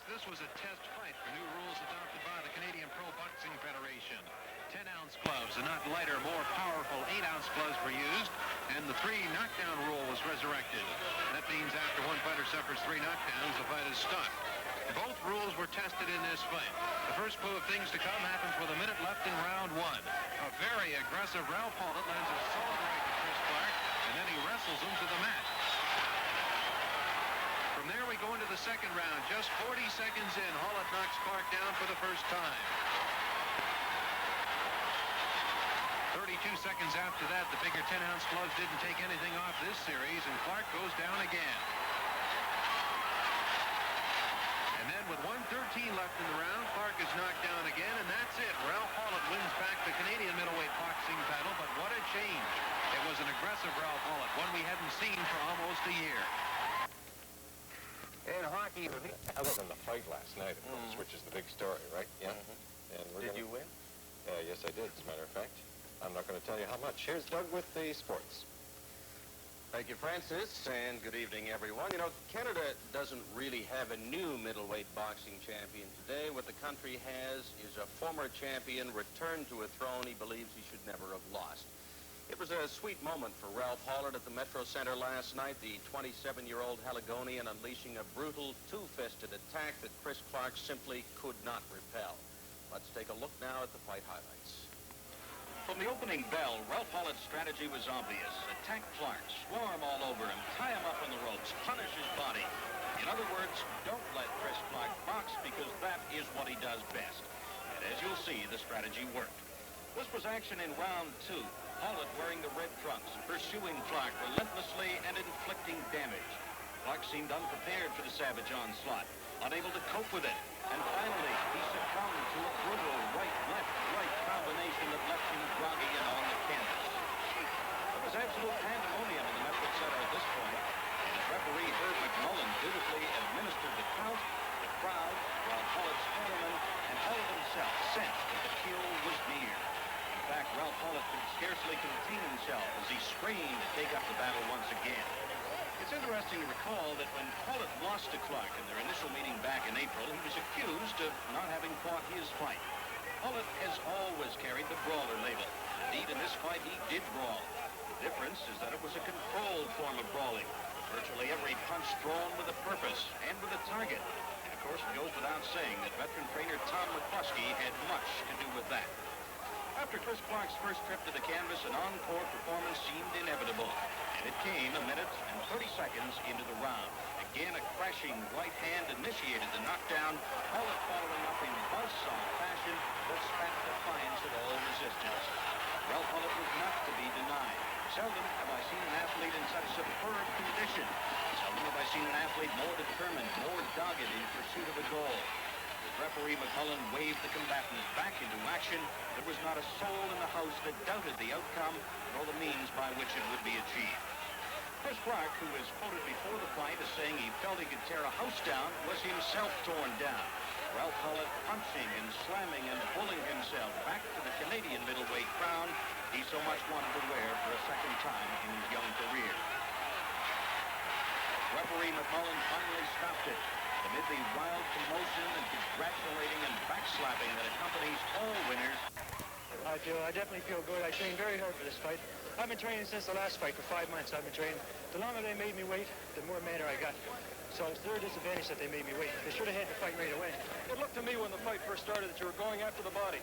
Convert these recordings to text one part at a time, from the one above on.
This was a test fight for new rules adopted by the Canadian Pro Boxing Federation. 10-ounce gloves and not lighter, more powerful 8-ounce gloves were used, and the 3 knockdown rule was resurrected. That means after one fighter suffers 3 knockdowns, the fight is stopped. Both rules were tested in this fight. The first clue of things to come happens with a minute left in round 1. A very aggressive Ralph Hollett lands a solid right to Chris Clark, and then he wrestles him to the mat. From there we go into the second round. Just 40 seconds in, Hollett knocks Clark down for the first time. 32 seconds after that, the bigger 10-ounce gloves didn't take anything off this series, and Clark goes down again. And then with 1:13 left in the round, Clark is knocked down again, and that's it. Ralph Hollett wins back the Canadian middleweight boxing title, but what a change. It was an aggressive Ralph Hollett, one we hadn't seen for almost a year. In hockey, other than the fight last night, of course, which is the big story, right? Yeah. And did you win? Yes, I did, as a matter of fact. I'm not going to tell you how much. Here's Doug with the sports. Thank you, Francis, and good evening, everyone. You know, Canada doesn't really have a new middleweight boxing champion today. What the country has is a former champion returned to a throne he believes he should never have lost. It was a sweet moment for Ralph Hollett at the Metro Center last night, the 27-year-old Haligonian unleashing a brutal two-fisted attack that Chris Clark simply could not repel. Let's take a look now at the fight highlights. From the opening bell, Ralph Hollett's strategy was obvious. Attack Clark, swarm all over him, tie him up on the ropes, punish his body. In other words, don't let Chris Clark box because that is what he does best. And as you'll see, the strategy worked. This was action in round 2. Hollett wearing the red trunks, pursuing Clark relentlessly and inflicting damage. Clark seemed unprepared for the savage onslaught, unable to cope with it. And finally, he succumbed to a brutal right-left-right combination that left him groggy and on the canvas. There was absolute pandemonium in the Metro Center at this point, and as referee Herb McMullen dutifully administered the count, the crowd, while Hollett's cornerman and Hollett himself sensed that the kill was near. In fact, Ralph Hollett could scarcely contain himself as he screamed to take up the battle once again. It's interesting to recall that when Hollett lost to Clark in their initial meeting back in April, he was accused of not having fought his fight. Hollett has always carried the brawler label. Indeed, in this fight, he did brawl. The difference is that it was a controlled form of brawling. Virtually every punch thrown with a purpose and with a target. And of course, it goes without saying that veteran trainer Tom McCluskey had much to do with that. After Chris Clark's first trip to the canvas, an encore performance seemed inevitable. And it came a minute and 30 seconds into the round. Again, a crashing right hand initiated the knockdown, Hollett following up in buzzsaw fashion that spat defiance at all resistance. Ralph Hollett was not to be denied. Seldom have I seen an athlete in such superb condition. Seldom have I seen an athlete more determined, more dogged in pursuit of a goal. Referee McMullen waved the combatants back into action. There was not a soul in the house that doubted the outcome nor the means by which it would be achieved. Chris Clark, who was quoted before the fight as saying he felt he could tear a house down, was himself torn down. Ralph Hollett punching and slamming and pulling himself back to the Canadian middleweight crown he so much wanted to wear for a second time in his young career. Referee McMullen finally stopped it. Amid the wild commotion and congratulating and backslapping that accompanies all winners. I definitely feel good. I trained very hard for this fight. I've been training since the last fight for 5 months. I've been training. The longer they made me wait, the more madder I got. So it's their disadvantage that they made me wait. They should have had the fight right away. It looked to me when the fight first started that you were going after the body.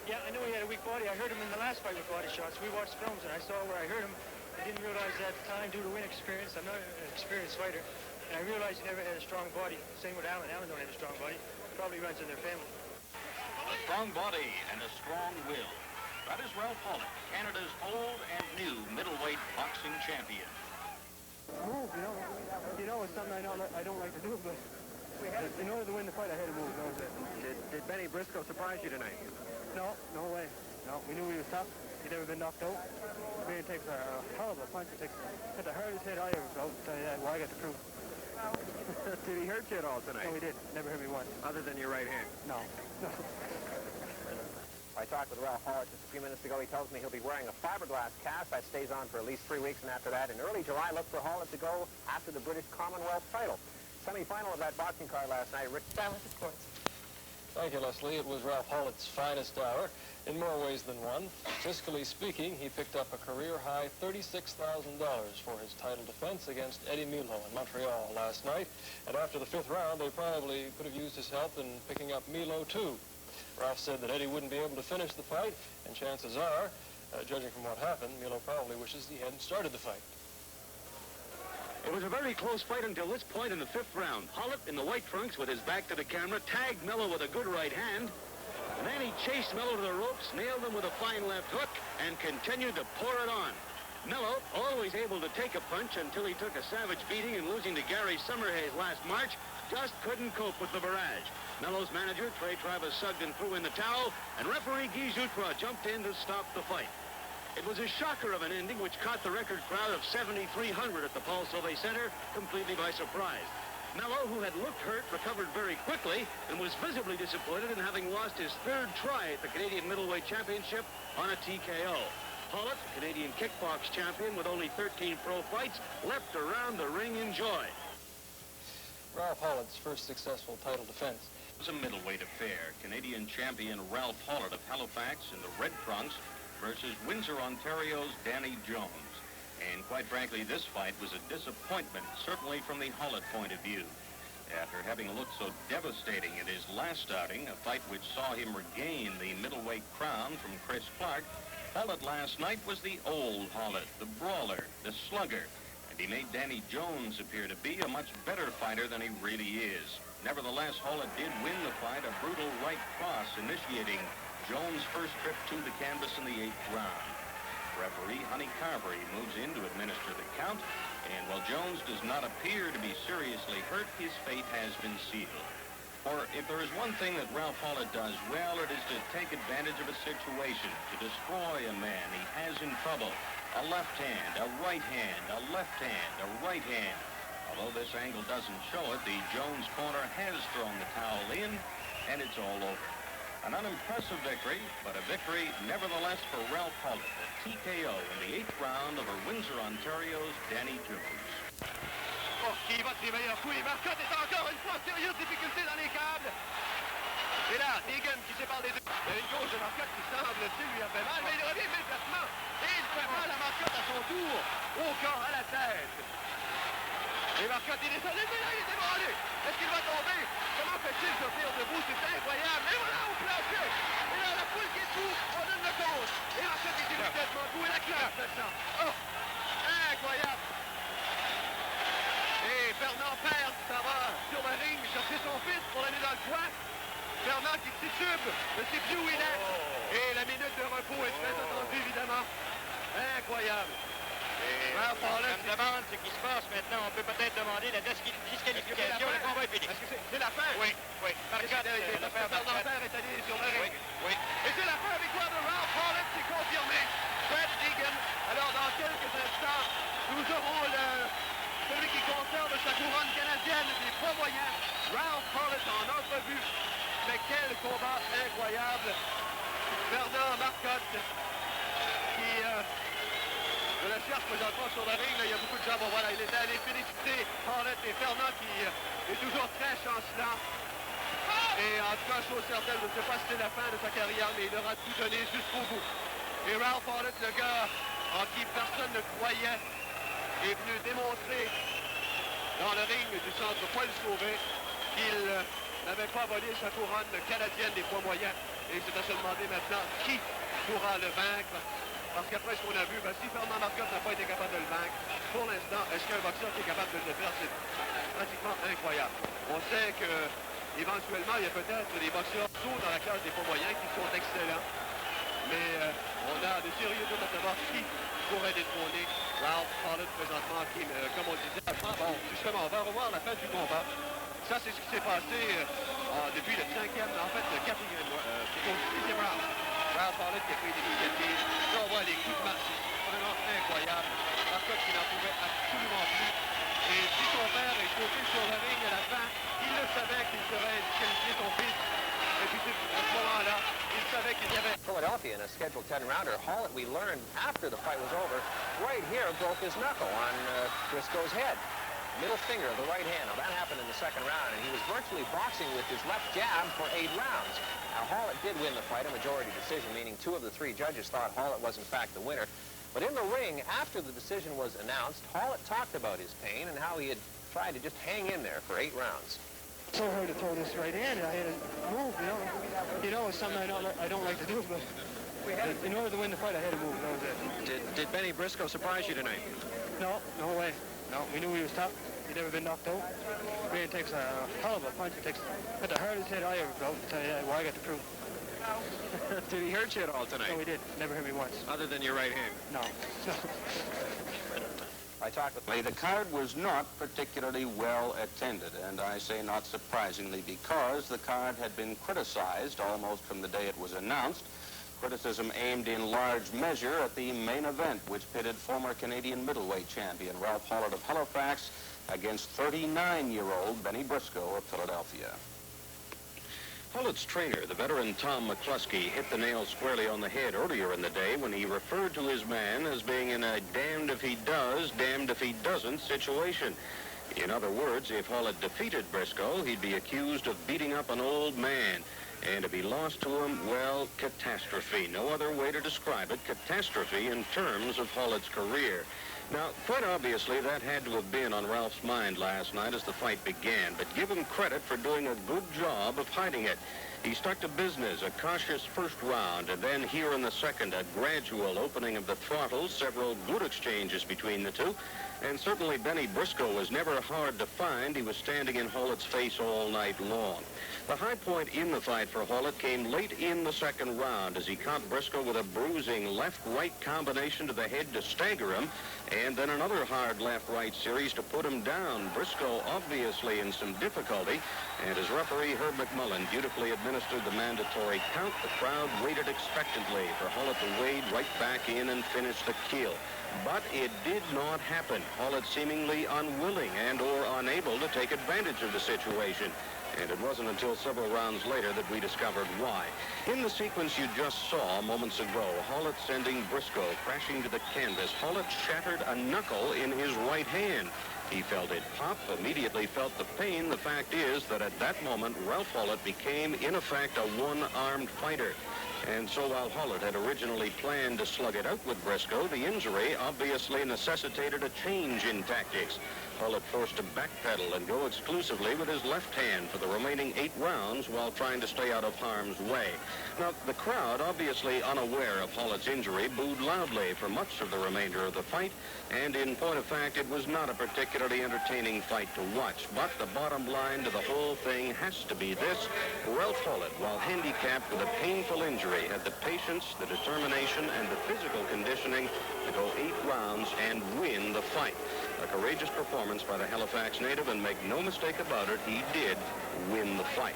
Yeah, I knew he had a weak body. I heard him in the last fight with body shots. We watched films and I saw where I heard him. I didn't realize at the time due to inexperience. I'm not an experienced fighter. And I realized he never had a strong body. Same with Alan. Alan don't have a strong body. Probably runs in their family. A strong body and a strong will. That is Ralph Hollett, Canada's old and new middleweight boxing champion. Move, you know, it's something I don't like to do, but in order to win the fight, I had to move. That was it. Did Benny Briscoe surprise you tonight? No way. No, we knew he was tough. He'd never been knocked out. He takes a hell of a punch. He hit the hardest hit I ever felt. I'll tell you that. Well, I got the proof. Did he hurt you at all tonight? No, he did. Never hurt me once. Other than your right hand? No. I talked with Ralph Hollett just a few minutes ago. He tells me he'll be wearing a fiberglass cast that stays on for at least 3 weeks, and after that, in early July, look for Hollett to go after the British Commonwealth title. Semi-final of that boxing card last night. Rick Silence, of course. Thank you, Leslie. It was Ralph Hollett's finest hour, in more ways than one. Fiscally speaking, he picked up a career-high $36,000 for his title defense against Eddie Milo in Montreal last night. And after the 5th round, they probably could have used his help in picking up Milo, too. Ralph said that Eddie wouldn't be able to finish the fight, and chances are, judging from what happened, Milo probably wishes he hadn't started the fight. It was a very close fight until this point in the 5th round. Hollett in the white trunks with his back to the camera tagged Melo with a good right hand. And then he chased Melo to the ropes, nailed him with a fine left hook, and continued to pour it on. Melo, always able to take a punch until he took a savage beating in losing to Gary Summerhays last March, just couldn't cope with the barrage. Melo's manager, Trey Travis, sucked and threw in the towel, and referee Guy Jutras jumped in to stop the fight. It was a shocker of an ending which caught the record crowd of 7,300 at the Paul Sauvé Center completely by surprise. Melo, who had looked hurt, recovered very quickly and was visibly disappointed in having lost his 3rd try at the Canadian Middleweight Championship on a TKO. Hollett, Canadian kickbox champion with only 13 pro fights, leapt around the ring in joy. Ralph Hollett's first successful title defense. It was a middleweight affair. Canadian champion Ralph Hollett of Halifax in the red trunks versus Windsor, Ontario's Danny Jones. And quite frankly, this fight was a disappointment, certainly from the Hollett point of view. After having looked so devastating in his last outing, a fight which saw him regain the middleweight crown from Chris Clark, Hollett last night was the old Hollett, the brawler, the slugger, and he made Danny Jones appear to be a much better fighter than he really is. Nevertheless, Hollett did win the fight, a brutal right cross initiating Jones' first trip to the canvas in the 8th round. Referee Honey Carberry moves in to administer the count, and while Jones does not appear to be seriously hurt, his fate has been sealed. For if there is one thing that Ralph Hollett does well, it is to take advantage of a situation, to destroy a man he has in trouble. A left hand, a right hand, a left hand, a right hand. Although this angle doesn't show it, the Jones corner has thrown the towel in, and it's all over. An unimpressive victory, but a victory nevertheless for Ralph Hollett, a TKO in the 8th round over Windsor, Ontario's Danny Jones. Oh, qui va de ses meilleurs coups. Et Marcotte est encore une fois en sérieuse difficulté dans les câbles. Et là, Deegan qui sépare les deux. Il y a une gauche de Marcotte qui semble-t-il lui a fait mal, mais il revient immédiatement. Et il fait mal à Marcotte à son tour, au corps, à la tête. Et Marcotte est descendu, mais là, il est ébranlé. Est-ce qu'il va tomber? Comment fait-il se tenir debout? C'est incroyable. Et voilà, au plancher. Et là, la foule qui est debout, on donne le compte. Et Marcotte est immédiatement debout. Et la classe maintenant. Oh, incroyable. Et Fernand perd, ça va sur le ring chercher son fils pour l'amener dans le coin. Fernand qui titube, ne sait plus où il est. Et la minute de repos est très attendue, évidemment. Incroyable. Ralph Hollett me demande ce qui se passe maintenant. On peut peut-être demander la disqualification. Le combat est fini. C'est la fin? Oui, oui. Fernand est allé sur le ring. Oui. Et c'est la fin victoire de Ralph Hollett, c'est confirmé. Fred Deegan. Alors, dans quelques instants, nous aurons celui qui conserve sa couronne canadienne des poids moyens. Ralph Hollett en entrevue. Mais quel combat incroyable. Bernard Marcotte qui je le cherche présentement sur le ring. Là, il y a beaucoup de gens. Bon, voilà, il est allé féliciter Hollett et Fernand qui est toujours très chancelant. Et en tout cas, chose certaine, je ne sais pas si c'est la fin de sa carrière, mais il aura tout donné jusqu'au bout. Et Ralph Hollett, le gars en qui personne ne croyait, est venu démontrer dans le ring du centre Paul Sauvé qu'il n'avait pas volé sa couronne canadienne des poids moyens. Et c'est à se demander maintenant qui pourra le vaincre. Parce qu'après ce qu'on a vu, si Fernand Marcotte n'a pas été capable de le vaincre, pour l'instant, est-ce qu'un boxeur qui est capable de le faire, c'est pratiquement incroyable. On sait que éventuellement, il y a peut-être des boxeurs sous dans la classe des poids moyens qui sont excellents. Mais on a de sérieux doutes à savoir qui pourrait détrôner Ralph Hollett présentement, qui, comme on disait, bon, justement, on va revoir la fin du combat. Ça, c'est ce qui s'est passé depuis le 5e, en fait, le 4e, c'est au 6e round. Ralph Hollett qui a pris des coups de pied. Là, on voit les coups de masse. C'est vraiment incroyable. Marcotte qui n'en pouvait absolument plus. Et si son père est sauté sur le ring à la fin, il le savait qu'il serait disqualifié son fils. Et puis à ce moment-là, il savait qu'il y avait... Philadelphia in a scheduled 10-rounder. Hollett, we learned after the fight was over, right here broke his knuckle on Briscoe's head. middle finger of the right hand. Now, that happened in the second round, and he was virtually boxing with his left jab for 8 rounds. Now, Hollett did win the fight, a majority decision, meaning 2 of the 3 judges thought Hollett was, in fact, the winner. But in the ring, after the decision was announced, Hollett talked about his pain and how he had tried to just hang in there for 8 rounds. So hard to throw this right hand, I had to move, you know. You know, it's something I don't like to do, but in order to win the fight, I had to move. That was it. Did Benny Briscoe surprise you tonight? No, no way. No, we knew he was tough. He'd never been knocked out. Man takes a hell of a punch. He takes the hardest hit I ever felt. I'll tell you that. Well, I got the proof. Did he hurt you at all tonight? No, he did. Never hit me once. Other than your right hand? No. I talked with... The card was not particularly well attended, and I say not surprisingly because the card had been criticized almost from the day it was announced. Criticism aimed in large measure at the main event, which pitted former Canadian middleweight champion Ralph Hollett of Halifax against 39-year-old Benny Briscoe of Philadelphia. Hollett's trainer, the veteran Tom McCluskey, hit the nail squarely on the head earlier in the day when he referred to his man as being in a damned if he does, damned if he doesn't situation. In other words, if Hollett defeated Briscoe, he'd be accused of beating up an old man. And if he lost to him, well, catastrophe. No other way to describe it, catastrophe in terms of Hollett's career. Now, quite obviously, that had to have been on Ralph's mind last night as the fight began, but give him credit for doing a good job of hiding it. He stuck to business, a cautious first round, and then here in the second, a gradual opening of the throttles, several good exchanges between the two, and certainly Benny Briscoe was never hard to find. He was standing in Hollett's face all night long. The high point in the fight for Hollett came late in the second round as he caught Briscoe with a bruising left-right combination to the head to stagger him, and then another hard left-right series to put him down. Briscoe obviously in some difficulty, and as referee Herb McMullen beautifully administered the mandatory count, the crowd waited expectantly for Hollett to wade right back in and finish the kill. But it did not happen. Hollett seemingly unwilling and or unable to take advantage of the situation. And it wasn't until several rounds later that we discovered why. In the sequence you just saw moments ago, Hollett sending Briscoe crashing to the canvas, Hollett shattered a knuckle in his right hand. He felt it pop, immediately felt the pain. The fact is that at that moment, Ralph Hollett became, in effect, a one-armed fighter. And so while Hollett had originally planned to slug it out with Briscoe, the injury obviously necessitated a change in tactics. Hollett forced to backpedal and go exclusively with his left hand for the remaining 8 rounds while trying to stay out of harm's way. Now, the crowd, obviously unaware of Hollett's injury, booed loudly for much of the remainder of the fight, and in point of fact, it was not a particularly entertaining fight to watch. But the bottom line to the whole thing has to be this: Ralph Hollett, while handicapped with a painful injury, had the patience, the determination, and the physical conditioning to go 8 rounds and win the fight. A courageous performance by the Halifax native, and make no mistake about it, he did win the fight.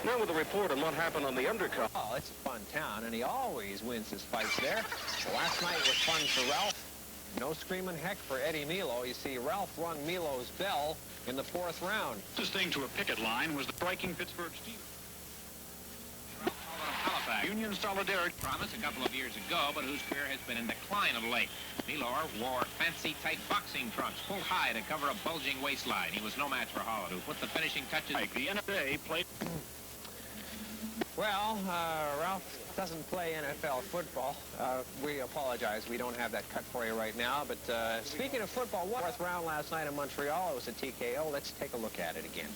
Now with a report on what happened on the undercard. Oh, it's a fun town, and he always wins his fights there. Last night was fun for Ralph. No screaming heck for Eddie Milo. You see, Ralph rung Milo's bell in the 4th round. Closest thing to a picket line was the striking Pittsburgh Steelers. Halifax. Union solidarity promise a couple of years ago, but whose career has been in decline of late. Milor wore fancy tight boxing trunks, pulled high to cover a bulging waistline. He was no match for Hollett, who put the finishing touches. The NFA played. Well, Ralph doesn't play NFL football. We apologize. We don't have that cut for you right now. But speaking of football, 4th round last night in Montreal, it was a TKO. Let's take a look at it again.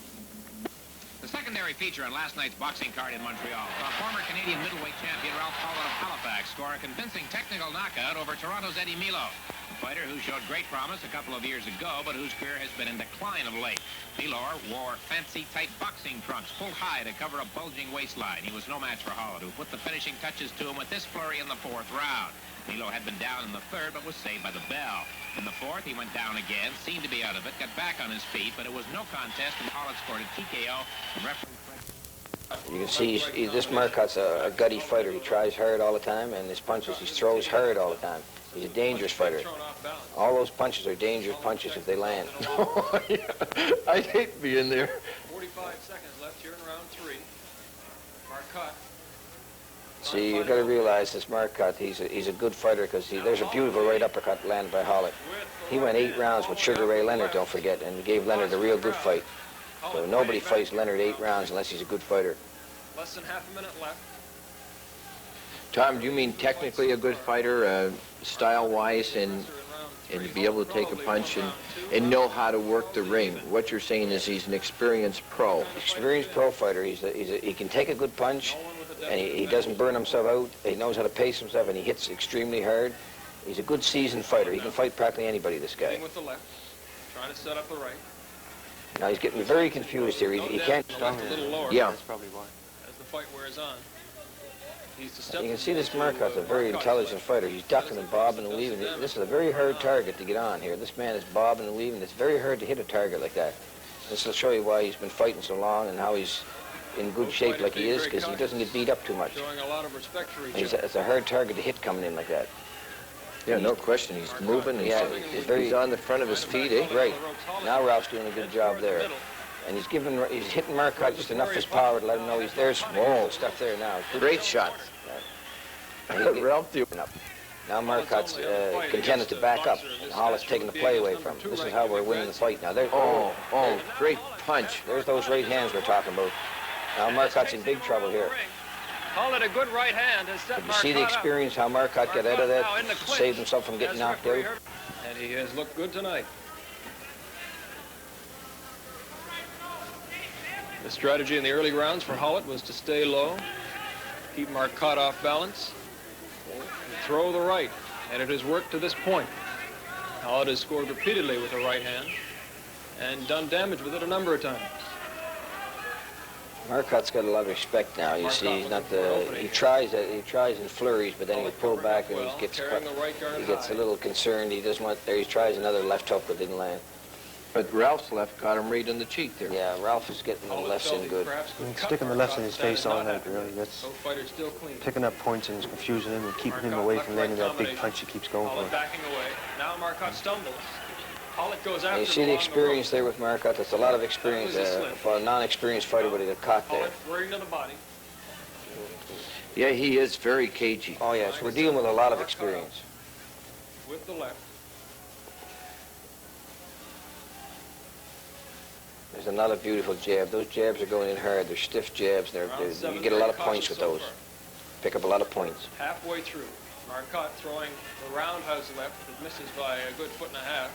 The secondary feature on last night's boxing card in Montreal saw former Canadian middleweight champion Ralph Hollett of Halifax score a convincing technical knockout over Toronto's Eddie Milo, a fighter who showed great promise a couple of years ago, but whose career has been in decline of late. Milor wore fancy tight boxing trunks, pulled high to cover a bulging waistline. He was no match for Hollett, who put the finishing touches to him with this flurry in the 4th round. Milo had been down in the 3rd, but was saved by the bell. In the 4th, he went down again, seemed to be out of it, got back on his feet, but it was no contest, and Hollett scored a TKO. You can see this Marcotte's a gutty fighter. He tries hard all the time, and his punches, he throws hard all the time. He's a dangerous fighter. All those punches are dangerous punches if they land. I'd hate being there. 45 seconds left here in round 3. Marcotte See, you've got to realize this Marcotte, he's a good fighter because there's a beautiful right uppercut landed by Hollett. He went 8 rounds with Sugar Ray Leonard, don't forget, and gave Leonard a real good fight. So nobody fights Leonard 8 rounds unless he's a good fighter. Less than half a minute left. Tom, do you mean technically a good fighter, style-wise, and to be able to take a punch and know how to work the ring? What you're saying is he's an experienced pro. Experienced pro fighter. He can take a good punch, and he doesn't burn himself out. He knows how to pace himself, and he hits extremely hard. He's a good seasoned fighter. He can fight practically anybody, this guy. With the left, trying to set up the right. Now he's getting very confused here. He can't. Yeah. That's probably why. As the fight wears on. You can see this Marcotte's a very intelligent fighter. He's ducking and bobbing and weaving. This is a very hard target to get on here. This man is bobbing and weaving. It's very hard to hit a target like that. This will show you why he's been fighting so long and how he's in good shape like he is, because he doesn't get beat up too much. It's a hard target to hit coming in like that. Yeah, no question. He's moving. He's on the front of his feet, eh? Right. Now Ralph's doing a good job there. And he's hitting Marcotte just enough his power to let him know there's stuff there now. Great shot. Ralph doing up. Now Marcotte's contented to back up, and Hollett's taking the play away from him. This is how we're winning the fight now. Great punch. There's those right hands we're talking about. Now Marcotte's in big trouble here. Hollett a good right hand has set Did you see the experience how Marcotte got out of that, saved himself from getting knocked out? And he has looked good tonight. The strategy in the early rounds for Hollett was to stay low, keep Marcotte off balance, and throw the right, and it has worked to this point. Hollett has scored repeatedly with the right hand and done damage with it a number of times. Marcotte's got a lot of respect now. You see, he's not he tries in flurries, but then he'll pull back and he gets a little concerned. He doesn't want there. He tries another left hook that didn't land. But Ralph's left got him right in the cheek there. Yeah, Ralph is getting the lefts in good. Sticking the lefts in his face all night, really. That's picking up points and confusing him and keeping him away from landing that big punch he keeps going for. Backing away. Now Marcotte stumbles. Hollett goes after. You see the experience there with Marcotte? That's a lot of experience. For a non-experienced fighter would have caught there. Right into the body. Yeah, he is very cagey. Oh, yes. We're dealing with a lot of experience. With the left. There's another beautiful jab. Those jabs are going in hard. They're stiff jabs. You get a lot of points with those. Pick up a lot of points. Halfway through, Marcotte throwing the roundhouse left that misses by a good foot and a half.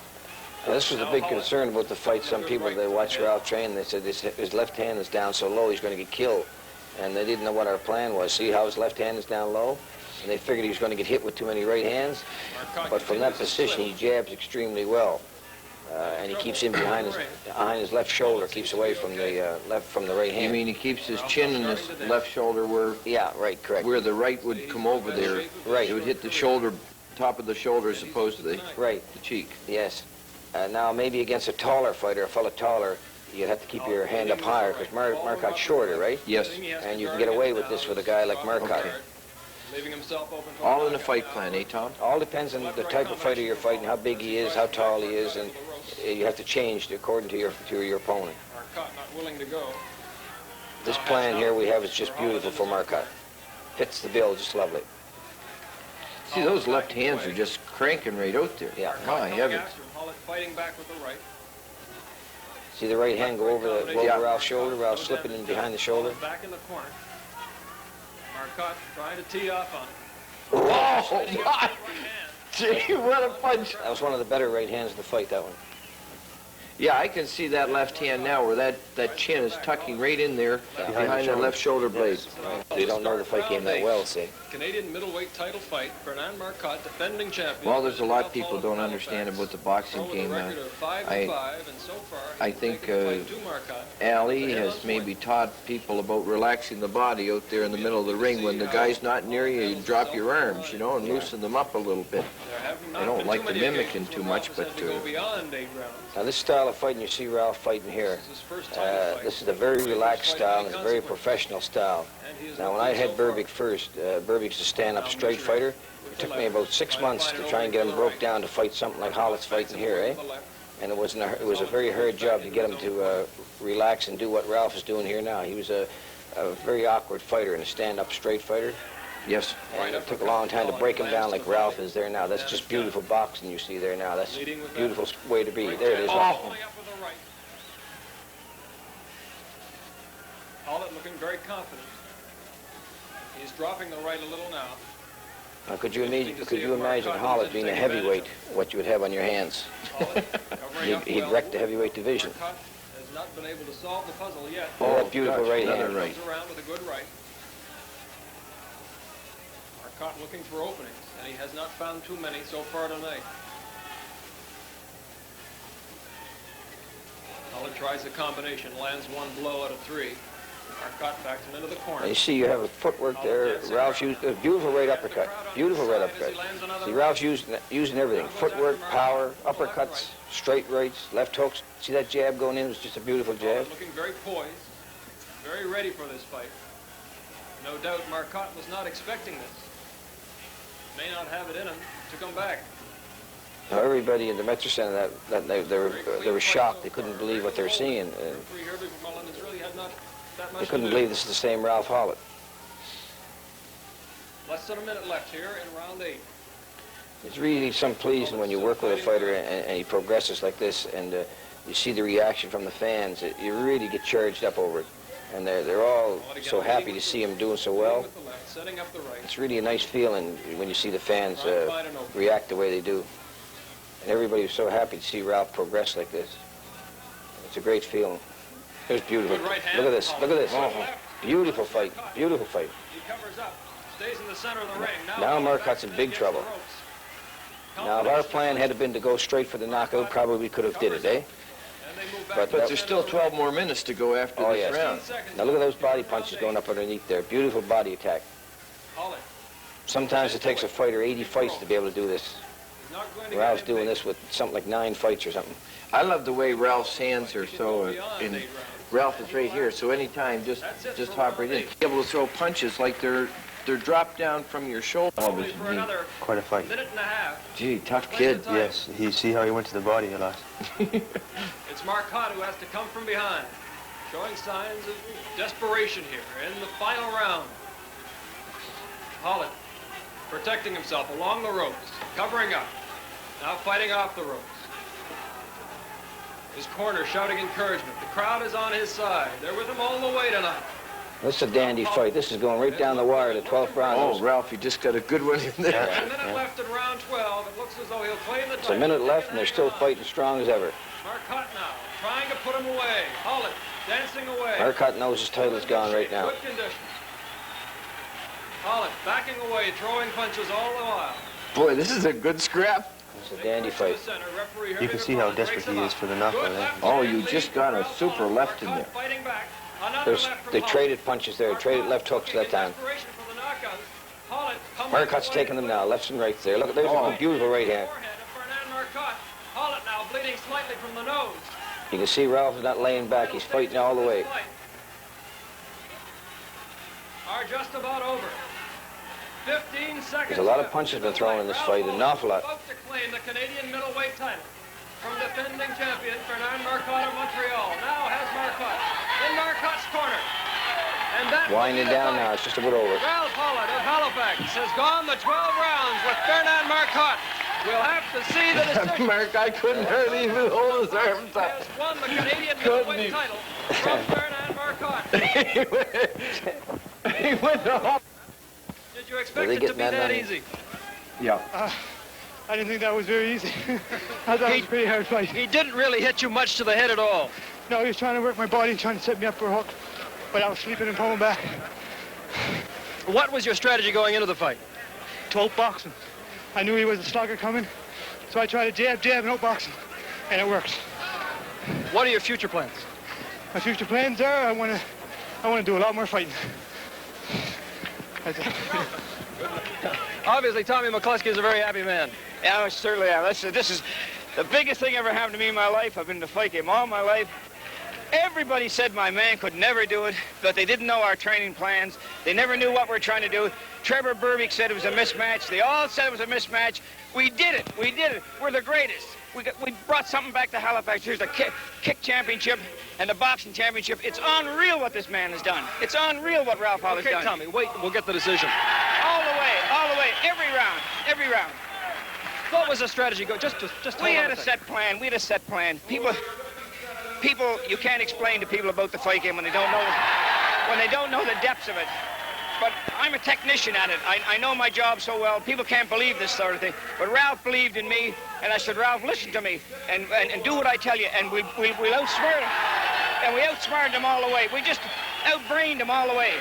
Now, this was a big concern about the fight. Some people, they watch Ralph train, they said his left hand is down so low he's going to get killed. And they didn't know what our plan was. See how his left hand is down low? And they figured he was going to get hit with too many right hands. But from that position, he jabs extremely well. And he keeps in behind his left shoulder, keeps away from the right hand. You mean he keeps his chin in his left shoulder where... Yeah, right, correct. Where the right would come over there. Right. It would hit the shoulder, top of the shoulder as opposed to the cheek. Yes. Now, maybe against a taller fighter, a fellow taller, you'd have to keep your hand up higher because Marcotte's shorter, right? Yes. And you can get away with this with a guy like Marcotte. Okay. All in the fight plan, eh, Tom? All depends on the type of fighter you're fighting, how big he is, how tall he is, and you have to change according to your opponent. Marcotte not willing to go. This plan here we have is just beautiful for Marcotte. Fits the bill just lovely. See, those left hands are just cranking right out there. Yeah. My heavens. Fighting back with the right. See the right hand go over Ralph's shoulder, Ralph slipping in behind the shoulder. Back in the corner. Marcotte trying to tee off on him. Oh, my! Gee, what a punch. That was one of the better right hands of the fight, that one. Yeah, I can see that left hand now where that chin is tucking right in there behind the left shoulder blade. You don't know the fight game that well, see. Canadian middleweight title fight, Fernand Marcotte, defending champion. Well, there's a lot of people don't understand about the boxing game. I think Ali has maybe taught people about relaxing the body out there in the middle of the ring. When the guy's not near you, you drop your arms, and loosen them up a little bit. I don't like the mimicking too much, but... Now, this style of fighting you see Ralph fighting here, this is a very relaxed style, it's a very professional style. Now, when I had Burbig first, Burbig's a stand-up straight fighter. It took me about 6 months to try and get him broke down to fight something like Hollett's fighting here, eh? And it was a very hard job to get him to relax and do what Ralph is doing here now. He was a very awkward fighter and a stand-up straight fighter. Yes. And it took a long time to break him down like Ralph is there now. That's just beautiful boxing you see there now. That's a beautiful way to be. There it is. Oh. Hollett looking very confident. He's dropping the right a little now. Now, could you imagine Hollett being a heavyweight, what you would have on your hands? He'd wreck the heavyweight division. Marcotte has not been able to solve the puzzle yet. Oh, that beautiful right hand. Comes around with a good right. Marcotte looking for openings, and he has not found too many so far tonight. Hollett tries the combination, lands one blow out of three. Marcotte backs him into the corner. You see, you have a footwork there. Ralph's used a beautiful right uppercut. Beautiful right uppercut. See, Ralph's using everything. Footwork, power, uppercuts, straight rights, left hooks. See that jab going in? It was just a beautiful jab. Looking very poised, very ready for this fight. No doubt Marcotte was not expecting this. May not have it in him to come back. Now, everybody in the Metro Center, they were shocked. They couldn't believe what they were seeing. They couldn't believe this is the same Ralph Hollett. Less than a minute left here in round 8. It's really some pleasing when you work with a fighter and he progresses like this, and you see the reaction from the fans. You really get charged up over it, and they're all so happy to see him doing so well. It's really a nice feeling when you see the fans react the way they do. And everybody was so happy to see Ralph progress like this. It's a great feeling. It was beautiful. Look at this. Look at this. Beautiful fight. Beautiful fight. He covers up. Stays in the center of the ring. Now Marcotte's in big trouble. Now, if our plan had been to go straight for the knockout, probably we could have did it, eh? But there's still 12 more minutes to go after this round. Now look at those body punches going up underneath there. Beautiful body attack. Sometimes it takes a fighter 80 fights to be able to do this. Ralph's doing this with something like 9 fights or something. I love the way Ralph's hands are so in. Ralph is right here, so anytime, just hop right in. Be able to throw punches like they're dropped down from your shoulder. Oh, this quite a fight. Gee, tough kid. Yes, you see how he went to the body a lot. It's Marcotte who has to come from behind, showing signs of desperation here in the final round. Hollett protecting himself along the ropes, covering up, now fighting off the ropes. His corner shouting encouragement. The crowd is on his side. They're with him all the way tonight. This is a dandy fight. This is going right down the wire to 12th round. Oh, Ralph, you just got a good one in there. A minute left in round 12. It looks as though he'll claim the title. It's a minute left, and they're still fighting strong as ever. Marcotte now, trying to put him away. Hollett dancing away. Marcotte knows his title's gone right now. Good condition. Hollett backing away, throwing punches all the while. Boy, this is a good scrap. It's a dandy fight. You can see how desperate he is for the knockout. Eh? Oh, you just got a super left in there. They traded punches there, traded left hooks that time. Marcotte's taking them now, lefts and rights there. Look, there's a beautiful right hand. Hollett now bleeding slightly from the nose. You can see Ralph is not laying back. He's fighting all the way. Are just about over. 15 seconds. There's a lot of punches been thrown in this fight, an awful lot. About to claim the Canadian middleweight title from defending champion Fernand Marcotte of Montreal. Now has Marcotte in Marcotte's corner. And that winding down now. It's just about over. Ralph Hollett of Halifax has gone the 12 rounds with Fernand Marcotte. We'll have to see the decision. Marcotte couldn't hardly even hold his arms up. Has won the Canadian middleweight title from Fernand Marcotte. He went to home. Did you expect it to be that easy? Yeah. I didn't think that was very easy. I thought it was a pretty hard fight. He didn't really hit you much to the head at all. No, he was trying to work my body, trying to set me up for a hook, but I was sleeping and pulling back. What was your strategy going into the fight? To outbox him. I knew he was a slugger coming, so I tried to jab, and outbox him, and it worked. What are your future plans? My future plans are I want to do a lot more fighting. Obviously, Tommy McCluskey is a very happy man. Yeah, I certainly am. This is the biggest thing ever happened to me in my life. I've been to fight game all my life. Everybody said my man could never do it, but they didn't know our training plans. They never knew what we're trying to do. Trevor Burbick said it was a mismatch. They all said it was a mismatch. We did it. We did it. We're the greatest. We brought something back to Halifax. Here's the kick championship and the boxing championship. It's unreal what this man has done. It's unreal what Ralph Hollett's done. Tommy, wait. We'll get the decision. Oh, All the way, every round, every round. What was the strategy? Just we had a set plan. We had a set plan. People, you can't explain to people about the fight game when they don't know the depths of it. But I'm a technician at it. I know my job so well. People can't believe this sort of thing. But Ralph believed in me, and I said, Ralph, listen to me and do what I tell you, and we'll outsmart them. And we outsmarted them all the way. We just outbrained them all the way.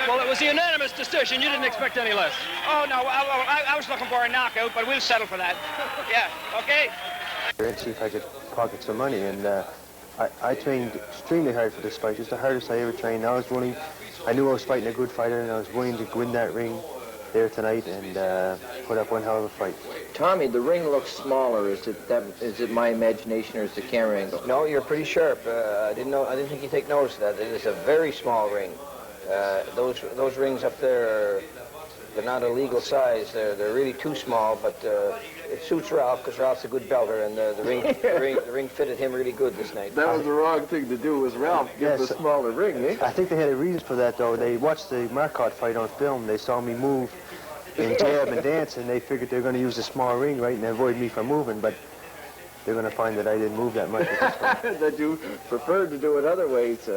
Well, it was a unanimous decision. You didn't expect any less. Oh, no, I was looking for a knockout, but we'll settle for that. Yeah, okay? And see if I could pocket some money, and I trained extremely hard for this fight. It's the hardest I ever trained. I knew I was fighting a good fighter, and I was willing to go in that ring there tonight and put up one hell of a fight. Tommy, the ring looks smaller. Is it my imagination or is the camera angle? No, you're pretty sharp. I didn't think you'd take notice of that. It is a very small ring. Those rings up there, they're not a legal size. They're really too small, but it suits Ralph because Ralph's a good belter, and the ring fitted him really good this night. That was the wrong thing to do, was Ralph get the smaller ring, eh? I think they had a reason for that, though. They watched the Marcotte fight on film. They saw me move and jab and dance, and they figured they were going to use the small ring, right, and avoid me from moving, but they're going to find that I didn't move that much. That you preferred to do it other ways.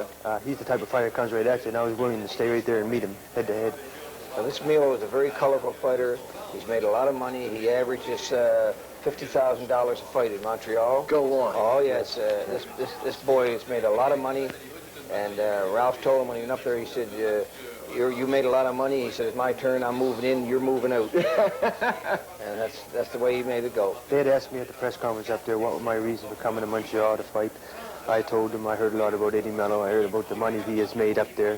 He's the type of fighter that comes right at you, and I was willing to stay right there and meet him head to head. Now, this Milo is a very colorful fighter. He's made a lot of money. He averages $50,000 a fight in Montreal. Go on. Oh, yes. This boy has made a lot of money. And Ralph told him when he went up there, he said, you made a lot of money. He said, it's my turn. I'm moving in. You're moving out. And that's the way he made it go. They had asked me at the press conference up there what was my reason for coming to Montreal to fight. I told them I heard a lot about Eddie Mello. I heard about the money he has made up there.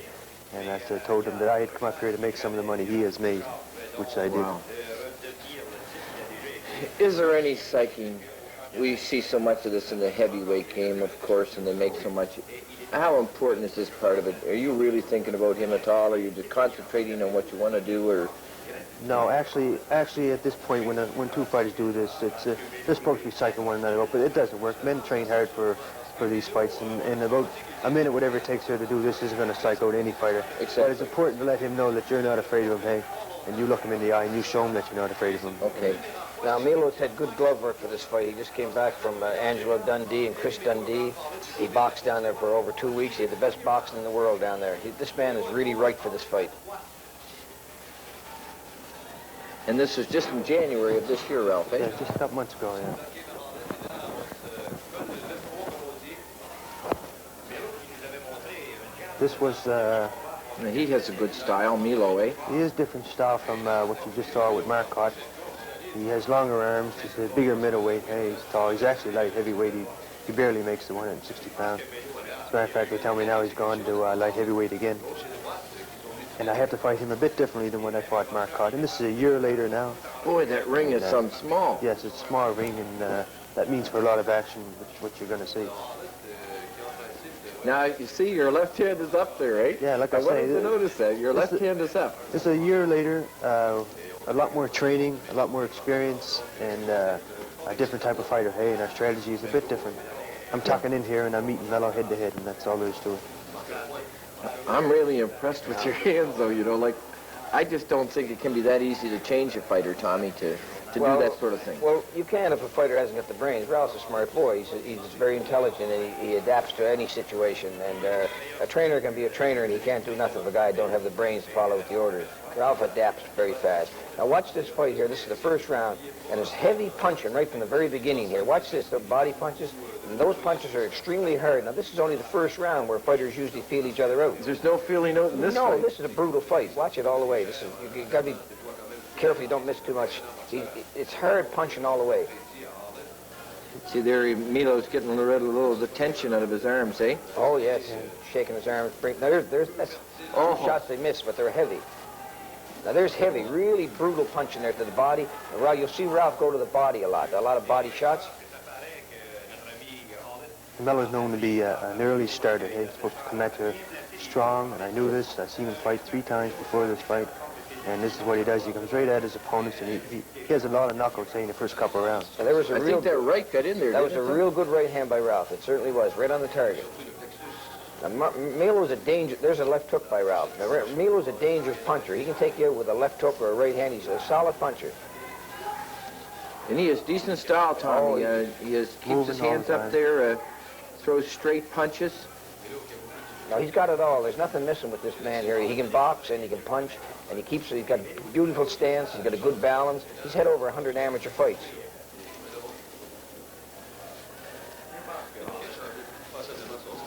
And I told him that I had come up here to make some of the money he has made, which I did. Wow. Is there any psyching? We see so much of this in the heavyweight game, of course, and they make so much. How important is this part of it? Are you really thinking about him at all? Are you just concentrating on what you want to do, or? No, actually, at this point, when two fighters do this, they're supposed to be psyching one another out, but it doesn't work. Men train hard for these fights, and about a minute, whatever it takes here to do this, isn't going to psych out any fighter. Exactly. But it's important to let him know that you're not afraid of him, hey, and you look him in the eye and you show him that you're not afraid of him. Okay. Now, Milo's had good glove work for this fight. He just came back from Angelo Dundee and Chris Dundee. He boxed down there for over 2 weeks. He had the best boxing in the world down there. This man is really right for this fight. And this is just in January of this year, Ralph, eh? Yeah, just a couple months ago, yeah. This was... he has a good style, Milo, eh? He is different style from what you just saw with Marcotte. He has longer arms. He's a bigger middleweight. Hey, he's tall. He's actually light heavyweight. He barely makes the 160 pounds. As a matter of fact, they tell me now he's gone to light heavyweight again. And I have to fight him a bit differently than when I fought Marcotte. And this is a year later now. Boy, that ring is some small. Yes, it's a small ring, and that means for a lot of action, what you're going to see. Now, you see, your left hand is up there, eh? Yeah, like I say. I wanted to notice that. Your left hand is up. It's a year later, a lot more training, a lot more experience, and a different type of fighter. Hey, and our strategy is a bit different. I'm tucking in here, and I'm meeting Mello head to head, and that's all there is to it. I'm really impressed with your hands, though, you know, like, I just don't think it can be that easy to change a fighter, Tommy, to do that sort of thing. Well, you can if a fighter hasn't got the brains. Ralph's a smart boy. He's very intelligent, and he adapts to any situation. And a trainer can be a trainer, and he can't do nothing if a guy don't have the brains to follow with the orders. Ralph adapts very fast. Now watch this fight here. This is the first round, and there's heavy punching right from the very beginning here. Watch this, the body punches, and those punches are extremely hard. Now this is only the first round where fighters usually feel each other out. There's no feeling out in this fight. No, this is a brutal fight. Watch it all the way. You got to be careful you don't miss too much. It's hard punching all the way. See there, Milo's getting a little of the tension out of his arms, eh? Oh yes, shaking his arms. Now that's shots they miss, but they're heavy. Now there's heavy, really brutal punching there to the body. Now, you'll see Ralph go to the body a lot of body shots. Mello's known to be an early starter. He's supposed to come at you strong, and I knew this. I've seen him fight 3 times before this fight, and this is what he does. He comes right at his opponents, and he has a lot of knockouts in the first couple of rounds. Now, there was I think that right got in there. That was a real good right hand by Ralph. It certainly was, right on the target. Now, Milo's a danger. There's a left hook by Ralph. Now, Milo's a dangerous puncher. He can take you out with a left hook or a right hand. He's a solid puncher. And he has decent style, Tommy. He keeps his hands up there, throws straight punches. No, he's got it all. There's nothing missing with this man here. He can box and he can punch, and he's got beautiful stance. He's got a good balance. He's had over 100 amateur fights.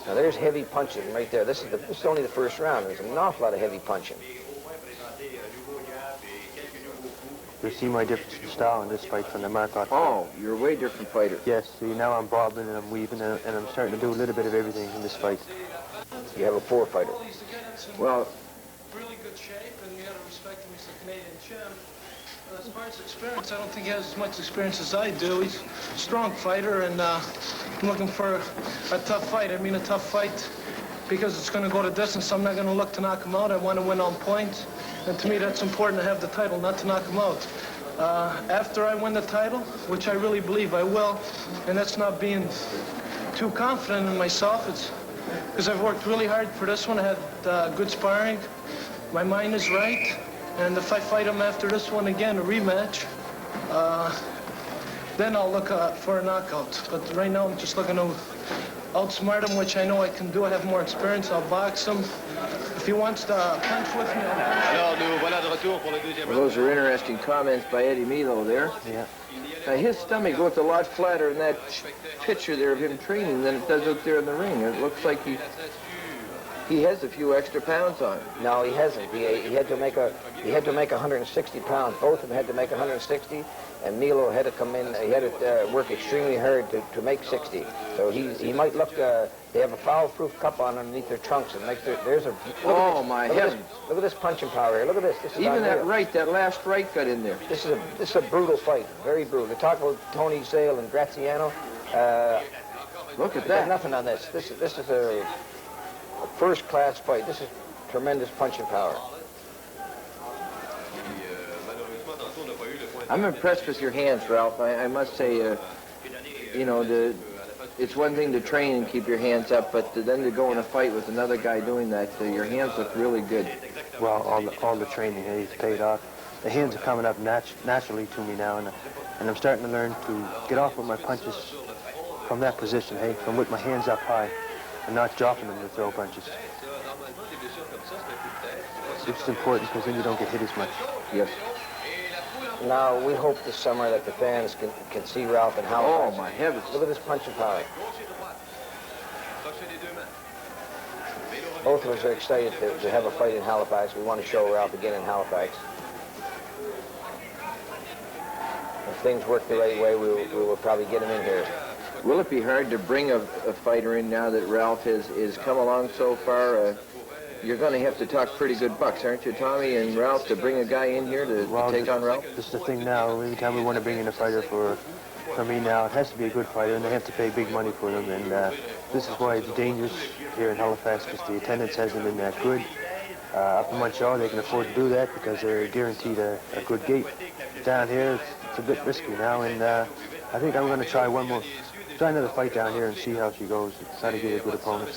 Now there's heavy punching right there. This is only the first round. There's an awful lot of heavy punching. You see my difference in style in this fight from the Marcotte fight. Oh, you're a way different fighter. Yes, see, now I'm bobbing and I'm weaving and I'm starting to do a little bit of everything in this fight. You have a poor fighter. Well, really good shape, and you got to respect him. He's a Canadian champ. As far as experience, I don't think he has as much experience as I do. He's a strong fighter, and I'm looking for a tough fight. I mean, a tough fight because it's going to go the distance. I'm not going to look to knock him out. I want to win on points. And to me, that's important to have the title, not to knock him out. After I win the title, which I really believe I will, and that's not being too confident in myself, it's because I've worked really hard for this one. I had good sparring. My mind is right. And if I fight him after this one again, a rematch, then I'll look for a knockout. But right now, I'm just looking to outsmart him, which I know I can do. I have more experience. I'll box him. If he wants to punch with me, I'll punch. Well, those are interesting comments by Eddie Milo there. Yeah. Now, his stomach looks a lot flatter in that picture there of him training than it does out there in the ring. It looks like he has a few extra pounds on him. No, he hasn't. He had to make 160 pounds. Both of them had to make 160, and Milo had to come in. He had to work extremely hard to make 60. So he might look. They have a foul-proof cup on underneath their trunks, and there's a. Oh my heavens! Look at this punching power here. Look at this. This is even that right, that last right got in there. This is a brutal fight. Very brutal. They talk about Tony Sale and Graziano. Look at that. Nothing on this. This is a first-class fight. This is tremendous punching power. I'm impressed with your hands, Ralph. I must say, you know, it's one thing to train and keep your hands up, but then to go in a fight with another guy doing that, your hands look really good. Well, all the training has paid off. The hands are coming up naturally to me now, and I'm starting to learn to get off with my punches from that position, hey, from with my hands up high and not dropping them to throw punches. It's important because then you don't get hit as much. Yes. Now, we hope this summer that the fans can see Ralph in Halifax. Oh, my heavens. Look at this punching power. Both of us are excited to have a fight in Halifax. We want to show Ralph again in Halifax. If things work the right way, we will probably get him in here. Will it be hard to bring a fighter in now that Ralph has come along so far? You're going to have to talk pretty good bucks, aren't you, Tommy and Ralph, to bring a guy in here to take on Ralph? This is the thing now. Every time we want to bring in a fighter for me now, it has to be a good fighter, and they have to pay big money for them. And this is why it's dangerous here in Halifax, because the attendance hasn't been that good. Up in Montreal, they can afford to do that because they're guaranteed a good gate. Down here, it's a bit risky now, and I think I'm going to try another fight down here and see how she goes. Try to get a good opponent.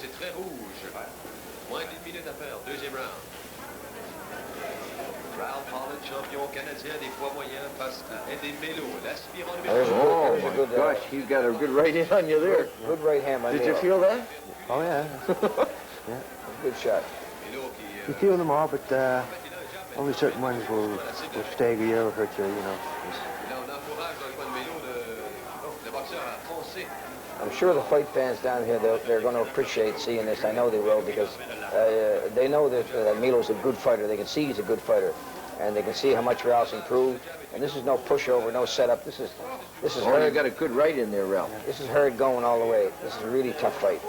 Oh, my gosh, he's got a good right hand on you there. Good right hand by Did you feel that? Oh, yeah. Yeah. Good shot. You feel them all, but only certain ones will stagger you or hurt you, you know. I'm sure the fight fans down here, they're going to appreciate seeing this. I know they will, because they know that Milo's a good fighter. They can see he's a good fighter, and they can see how much Ralph's improved. And this is no pushover, no setup. This is hard. You got a good right in there, Ralph. This is hard going all the way. This is a really tough fight.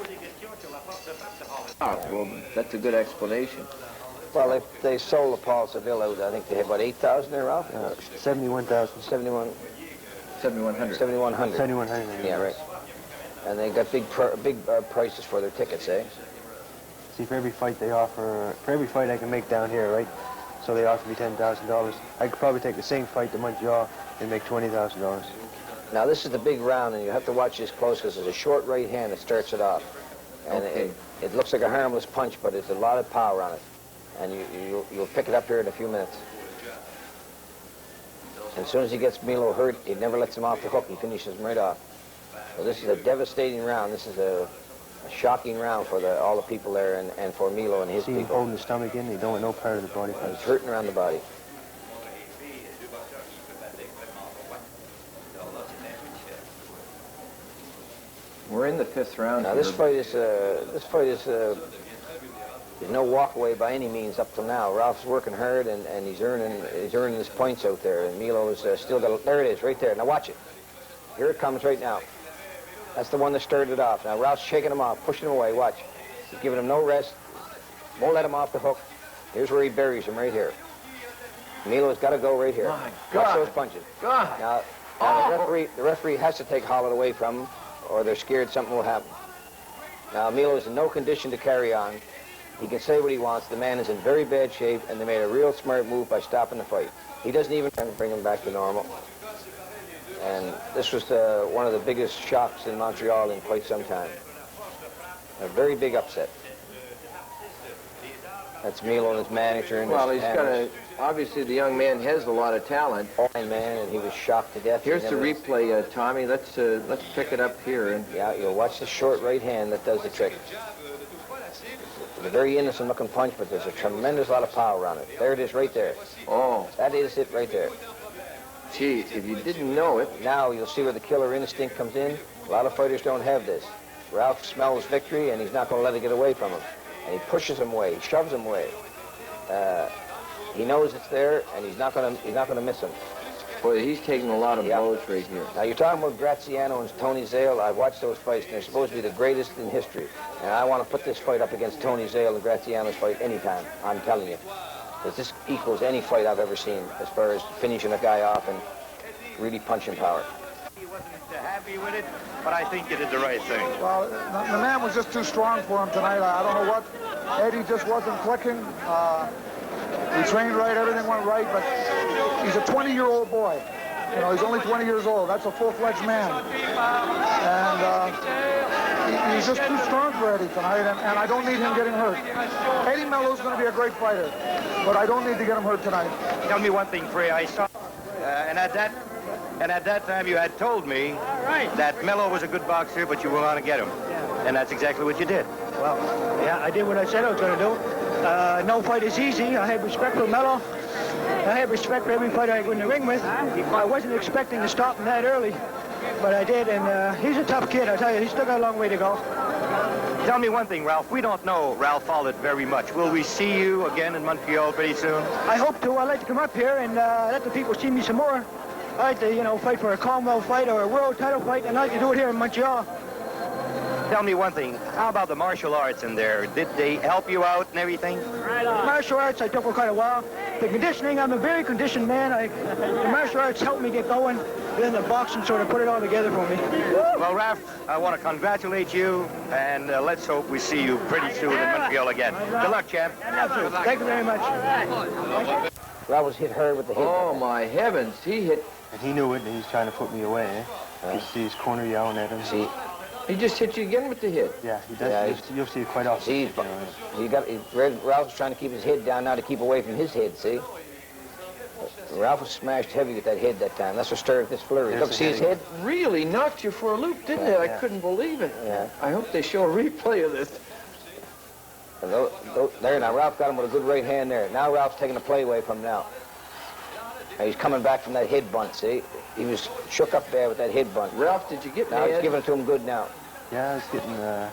Oh, well, that's a good explanation. Well, they sold the Paul Seville out. I think they had, what, 8,000 there, Ralph? 71,000. 7,100. 7,100. Yeah, right. And they got big prices for their tickets, eh? See, for every fight I can make down here, right? So they offer me $10,000. I could probably take the same fight to Montreal and make $20,000. Now, this is the big round, and you have to watch this close because there's a short right hand that starts it off. And Okay. it looks like a harmless punch, but there's a lot of power on it. And you'll pick it up here in a few minutes. And as soon as he gets Milo hurt, he never lets him off the hook. He finishes him right off. So this is a devastating round. This is a shocking round for all the people there and for Milo and his See him people. holding the stomach in, he don't want no part of the body. He's hurting around the body. We're in the 5th round. Now here. this fight is there's no walk away by any means up till now. Ralph's working hard and he's earning his points out there. And Milo is still got. There it is, right there. Now watch it. Here it comes right now. That's the one that started it off. Now Ralph's shaking him off, pushing him away. Watch. He's giving him no rest. Won't let him off the hook. Here's where he buries him right here. Milo's got to go right here. My Watch God. those punches. God. Now the referee has to take Hollett away from him, or they're scared something will happen. Now Milo's in no condition to carry on. He can say what he wants. The man is in very bad shape, and they made a real smart move by stopping the fight. He doesn't even bring him back to normal. And this was one of the biggest shocks in Montreal in quite some time. A very big upset. That's Milo and his manager. And Well, his he's got a... Obviously, the young man has a lot of talent. fine man, and he was shocked to death. Here's the replay, Tommy. Let's pick it up here. And yeah, you'll watch the short right hand that does the trick. It's a very innocent-looking punch, but there's a tremendous lot of power on it. There it is right there. Oh. That is it right there. Gee, if you didn't know it... Now you'll see where the killer instinct comes in. A lot of fighters don't have this. Ralph smells victory, and he's not going to let it get away from him. And he pushes him away. He shoves him away. He knows it's there, and he's not going to miss him. Boy, he's taking a lot of blows right here. Now, you're talking about Graziano and Tony Zale. I've watched those fights, and they're supposed to be the greatest in history. And I want to put this fight up against Tony Zale and Graziano's fight anytime, I'm telling you. Because this equals any fight I've ever seen as far as finishing a guy off and really punching power. He wasn't happy with it, but I think he did the right thing. Well, the man was just too strong for him tonight. I don't know what. Eddie just wasn't clicking. We trained right, everything went right, but he's a 20-year-old boy. You know, he's only 20 years old. That's a full-fledged man. And he's just too strong for Eddie tonight, and I don't need him getting hurt. Eddie Mello's going to be a great fighter, but I don't need to get him hurt tonight. Tell me one thing, Frey. I saw, and at that time you had told me that Mello was a good boxer, but you were going to get him. And that's exactly what you did. Well, yeah, I did what I said I was going to do. No fight is easy. I have respect for Mello. I have respect for every fighter I go in the ring with. I wasn't expecting to stop him that early, but I did, and he's a tough kid, I tell you. He's still got a long way to go. Tell me one thing, Ralph. We don't know Ralph Hollett very much. Will we see you again in Montreal pretty soon? I hope to. I'd like to come up here and let the people see me some more. I'd like to, you know, fight for a Commonwealth fight or a world title fight, and I'd like to do it here in Montreal. Tell me one thing. How about the martial arts in there? Did they help you out and everything? Martial arts I took for quite a while. The conditioning, I'm a very conditioned man. The martial arts helped me get going. Then the boxing sort of put it all together for me. Well, Ralph, I want to congratulate you, and let's hope we see you pretty soon in Montreal again. Good luck, champ. Thank you very much. Ralph was hit hard with the hit. Oh, my heavens. He hit... And he knew it, and he's trying to put me away, eh? You see his corner yelling at him. See? He just hit you again with the hit. Yeah, he does. Yeah, you'll see it quite often. See, Ralph's trying to keep his head down now to keep away from his head, see? Ralph was smashed heavy with that head that time. That's what started this flurry. Look, see his head? Really knocked you for a loop, didn't it? I couldn't believe it. Yeah. I hope they show a replay of this. There, now Ralph got him with a good right hand there. Now Ralph's taking the play away from him now. Now he's coming back from that head bunt, see? He was shook up there with that head bunt. Ralph, did you get Now he's giving it to him good now. Yeah, it's getting a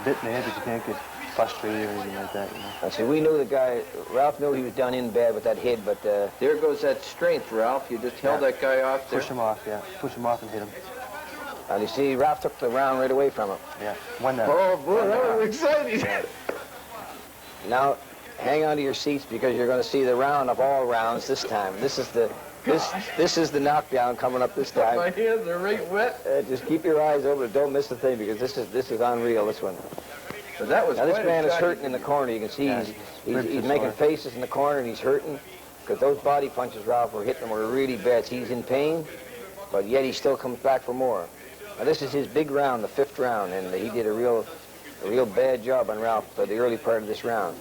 bit mad, but you can't get frustrated or anything like that, you know. I see, we knew the guy, Ralph knew he was done in bad with that head, but... there goes that strength, Ralph. You just held that guy off there. Push him off, yeah. Push him off and hit him. And you see, Ralph took the round right away from him. Yeah, won that. Oh, boy, that was exciting. Now, hang on to your seats because you're going to see the round of all rounds this time. This is the knockdown coming up this time. My hands are right wet. Just keep your eyes open. Don't miss the thing because this is unreal. This one. But that was now this man is hurting in the corner. You can see he's making faces in the corner and he's hurting because those body punches Ralph were hitting him were really bad. He's in pain, but yet he still comes back for more. Now this is his big round, the 5th round, and he did a real a real bad job on Ralph for the early part of this round.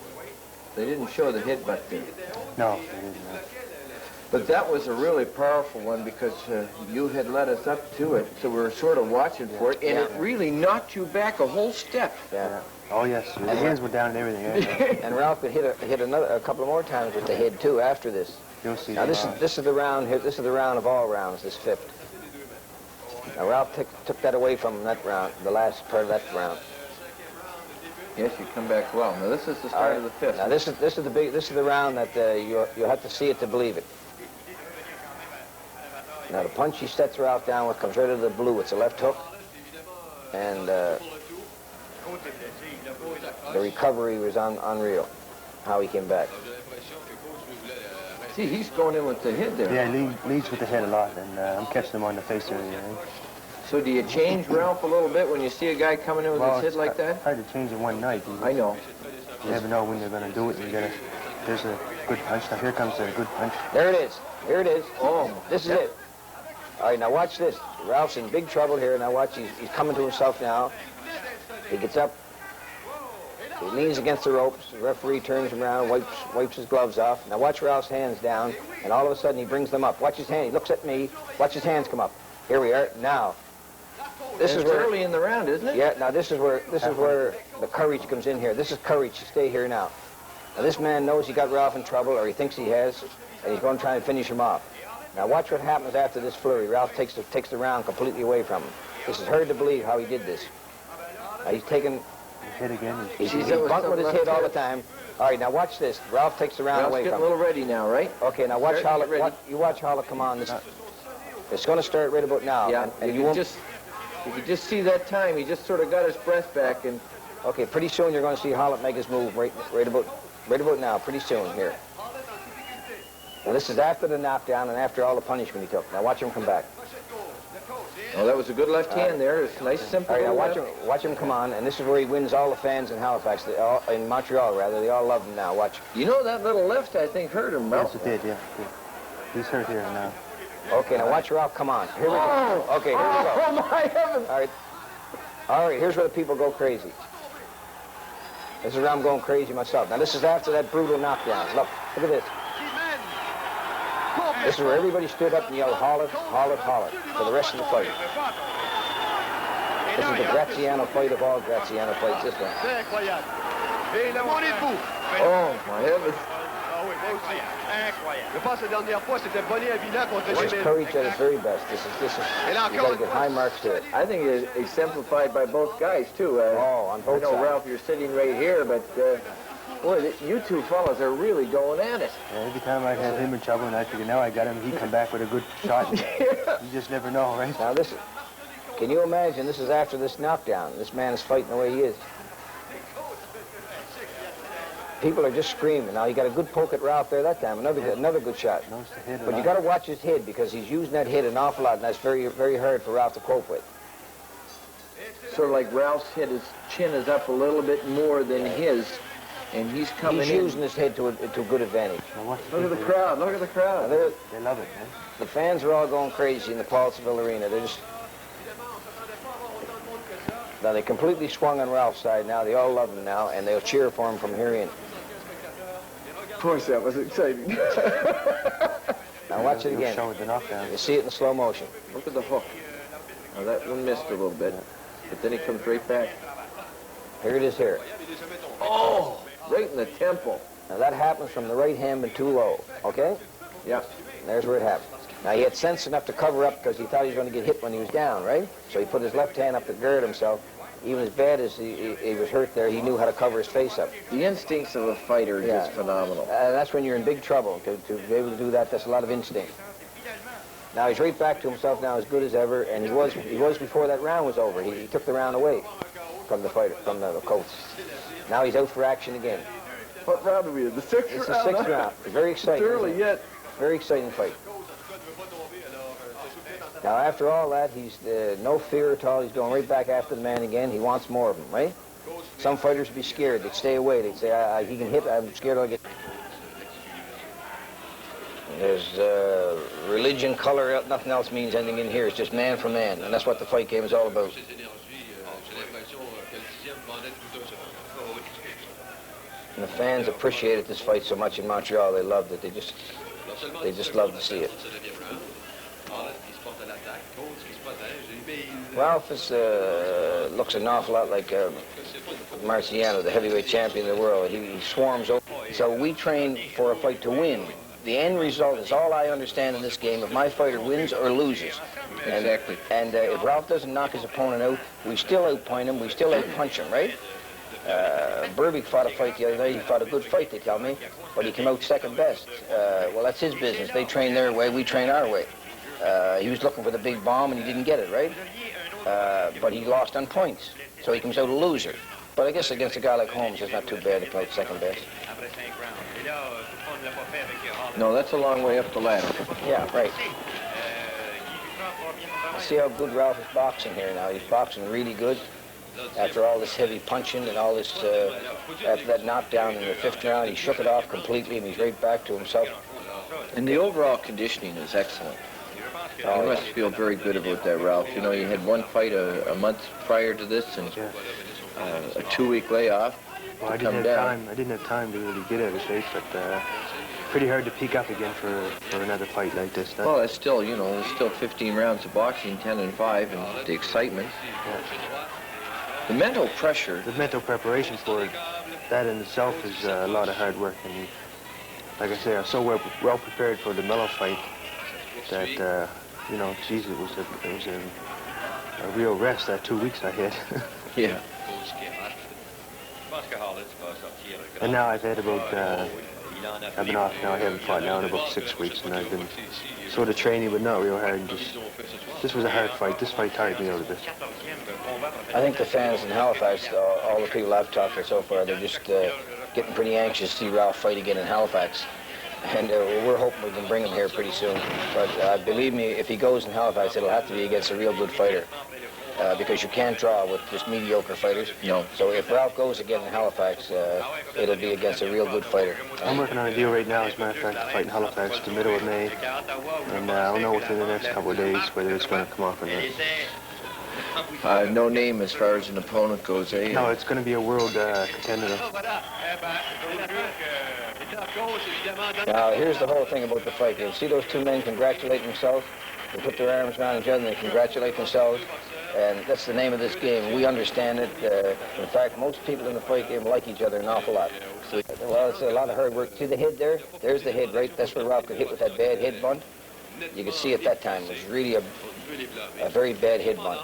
They didn't show the headbutt there. No, they didn't. But that was a really powerful one because you had led us up to it, so we were sort of watching for it, and it really knocked you back a whole step. Yeah. Oh yes, the hands were down and everything. Eh? And Ralph could hit a couple more times with the head too after this. You'll see. Now this is the round here. This is the round of all rounds. This fifth. Now Ralph took that away from him that round, the last part of that round. Yes, you come back well. Now this is the start of the fifth. Now this is the round that you'll have to see it to believe it. Now the punch he sets Ralph down with comes right out of the blue. It's a left hook, and the recovery was unreal. How he came back. See, he's going in with the head there. Yeah, he leads with the head a lot, and I'm catching him on the face there. So do you change Ralph a little bit when you see a guy coming in with his head like that? It's hard to change in one night. I know. You never know when they're going to do it. There's a good punch. Now here comes a good punch. There it is. Here it is. Oh, this is it. All right, now watch this. Ralph's in big trouble here. Now watch, he's coming to himself now. He gets up. He leans against the ropes. The referee turns him around, wipes his gloves off. Now watch Ralph's hands down, and all of a sudden he brings them up. Watch his hand. He looks at me. Watch his hands come up. Here we are. Now, this is where, early in the round, isn't it? Yeah. Now this is where the courage comes in here. This is courage to stay here now. Now this man knows he got Ralph in trouble, or he thinks he has, and he's going to try and finish him off. Now watch what happens after this flurry. Ralph takes the round completely away from him. This is hard to believe how he did this. Now he's taking. Hit again. He's bumping with his head all the time. All right, now watch this. Ralph takes the round away from him. Ralph's getting a little ready now, right? Okay, now watch Hollett. You watch Hollett come on. It's going to start right about now. Yeah, and you can just see that time. He just sort of got his breath back, and okay, pretty soon you're going to see Hollett make his move right about now. Pretty soon here. Now this is after the knockdown and after all the punishment he took. Now watch him come back. Oh, that was a good left hand there. It's nice, simple. All right, now watch him come on, and this is where he wins all the fans in Halifax, in Montreal rather. They all love him now. Watch. You know that little left, I think, hurt him, Ralph. Yes, it did. Yeah. He's hurt here now. Okay, now watch Ralph come on. Here we go. Okay, here we go. Oh my heavens! All right. Here's where the people go crazy. This is where I'm going crazy myself. Now this is after that brutal knockdown. Look at this. This is where everybody stood up and yelled, Hollett, Hollett, Hollett, for the rest of the fight. This is the Graziano fight of all Graziano fights, this one. Oh, my heavens. This is courage at its very best. This is you got to get high marks to it. I think it's exemplified by both guys, too. On both sides. I know, Ralph, you're sitting right here, but... boy, you two fellas are really going at it. Yeah, every time I had him in trouble and I figured now I got him, he'd come back with a good shot. You just never know, right? Now can you imagine, this is after this knockdown. This man is fighting the way he is. People are just screaming. Now, he got a good poke at Ralph there that time, another good shot. But you got to watch his head because he's using that head an awful lot, and that's very, very hard for Ralph to cope with. Sort of like Ralph's head, his chin is up a little bit more than his. And he's coming in. He's using his head to a good advantage. Look at the crowd. Look at the crowd. They love it, man. The fans are all going crazy in the Paulsonville Arena. Now, they completely swung on Ralph's side now. They all love him now, and they'll cheer for him from here in. Of course, that was exciting. Now, watch it again. Show the knockdown. You see it in slow motion. Look at the hook. Now, that one missed a little bit, but then he comes right back. Here it is here. Oh! Right in the temple. Now that happens from the right hand and too low, okay? Yeah. And there's where it happens. Now he had sense enough to cover up because he thought he was going to get hit when he was down, right? So he put his left hand up to guard himself. Even as bad as he was hurt there, he knew how to cover his face up. The instincts of a fighter are just phenomenal. That's when you're in big trouble. To be able to do that, that's a lot of instinct. Now he's right back to himself now as good as ever, and he was before that round was over. He took the round away from the fighter, from the coach. Now he's out for action again. What round are we in? The sixth round? It's the sixth round. Very exciting. It's early yet. Very exciting fight. Now after all that, he's no fear at all. He's going right back after the man again. He wants more of him, right? Some fighters would be scared. They'd stay away. They'd say, he can hit. I'm scared I'll get... There's religion, color, nothing else means anything in here. It's just man for man, and that's what the fight game is all about. And the fans appreciated this fight so much in Montreal. They loved it. They just loved to see it. Ralph looks an awful lot like Marciano, the heavyweight champion of the world. He swarms over. So we train for a fight to win. The end result is all I understand in this game. If my fighter wins or loses. Exactly. And if Ralph doesn't knock his opponent out, we still outpoint him, we still outpunch him, right? Burbick fought a fight the other day. He fought a good fight, they tell me, but he came out second best. Well, that's his business. They train their way, we train our way. He was looking for the big bomb and he didn't get it, right? But he lost on points, so he comes out a loser. But I guess against a guy like Holmes, it's not too bad to play second best. No, that's a long way up the ladder. Yeah, right. See how good Ralph is boxing here now. He's boxing really good. After all this heavy punching and all this, after that knockdown in the 5th round, he shook it off completely and he's right back to himself. And the overall conditioning is excellent. You must feel very good about that, Ralph. You know, you had one fight a month prior to this and a 2-week layoff. Well, I didn't have time to really get out of shape, but pretty hard to peak up again for another fight like this. Well, it's still, you know, there's still 15 rounds of boxing, 10-5, and the excitement. Yeah. The mental pressure. The mental preparation for it, that in itself is a lot of hard work. And like I say, I'm so well prepared for the Mello fight that, you know, geez, it was a real rest that 2 weeks I had. Yeah. And now I've had about, I've been off now, I haven't fought now in about 6 weeks, and I've been sort of training, but not real hard. And this was a hard fight. This fight tired me out a bit. I think the fans in Halifax, all the people I've talked to so far, they're just getting pretty anxious to see Ralph fight again in Halifax. And we're hoping we can bring him here pretty soon. But believe me, if he goes in Halifax, it'll have to be against a real good fighter. Because you can't draw with just mediocre fighters. No. So if Ralph goes again in Halifax, it'll be against a real good fighter. I'm working on a deal right now, as a matter of fact, to fight in Halifax the middle of May. And I'll know within the next couple of days whether it's going to come off or not. No name as far as an opponent goes, eh? No, it's going to be a world contender. Now, here's the whole thing about the fight. You see those two men congratulate themselves? They put their arms around each other and they congratulate themselves. And that's the name of this game. We understand it. In fact, most people in the fight game like each other an awful lot. Well, it's a lot of hard work. See the head there? There's the head, right? That's where Ralph got hit with that bad head bunt. You could see it that time. It was really a very bad head bunt.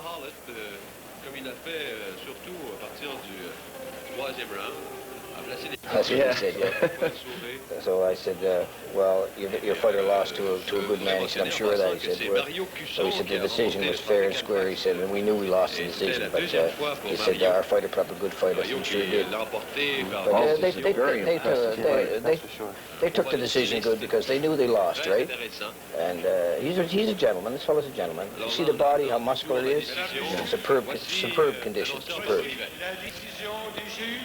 That's what he said, yeah. So I said, well, your fighter lost to a good man. He said, I'm sure of that. He said, well, so he said the decision was fair and square. He said, and we knew we lost the decision, but he said our fighter put up a good fight. I said, we sure did. But they took the decision good because they knew they lost, right? And he's a gentleman. This fellow's a gentleman. You see the body, how muscular he is? Superb condition, superb.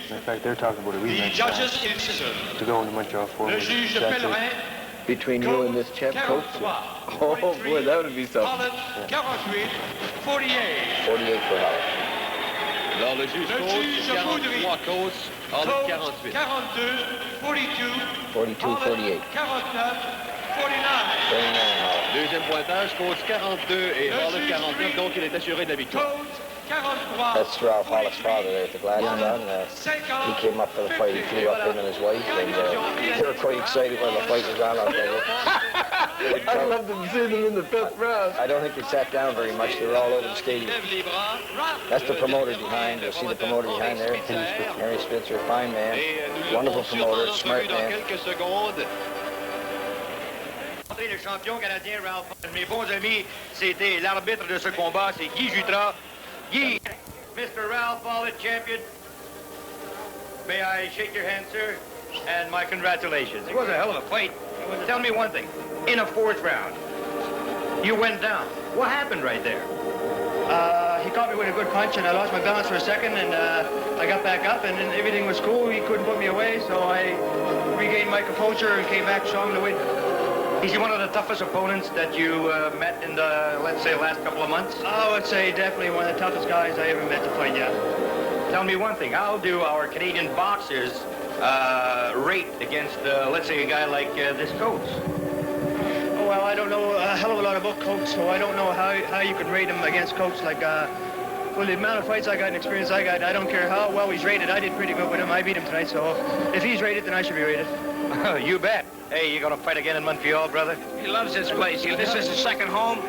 In fact, they're talking about a rematch to go into Montreal for between you and this champ, coach? Oh, boy, that would be something. 48 for Hollett. Alors, le juge coach, 43 coach, Hollett 48. 42, 48. 49. Deuxième pointage, coach 42 et Hollett 49, donc il est assuré de la victoire. That's Ralph Hollett's father there at the Gladstone. He came up for the fight. He flew up, him and his wife, and they were quite excited when the fight was on out there. I love to see them in the 5th round. I don't think they sat down very much. They were all over the stadium. That's the promoter behind. You'll see the promoter behind there. Henry Spitzer, fine man. Wonderful promoter, smart man. Le champion canadien Ralph. Mes bons amis, c'était l'arbitre de ce combat, c'est Guy Jutras. Guy, Mr. Ralph Hollett, champion. May I shake your hand, sir? And my congratulations. It was a hell of a fight. Tell me one thing. In a 4th round, you went down. What happened right there? He caught me with a good punch, and I lost my balance for a second, and I got back up, and then everything was cool. He couldn't put me away, so I regained my composure and came back strong to win. Is he one of the toughest opponents that you met in the, let's say, last couple of months? I would say definitely one of the toughest guys I ever met to fight, yeah. Tell me one thing. How do our Canadian boxers rate against, let's say, a guy like this Coates? Oh, well, I don't know a hell of a lot about Coates, so I don't know how you can rate him against Coates. Like, well, the amount of fights I got and experience I got, I don't care how well he's rated. I did pretty good with him. I beat him tonight, so if he's rated, then I should be rated. You bet. Hey, you gonna fight again in Montreal, brother? He loves this place. This is his second home.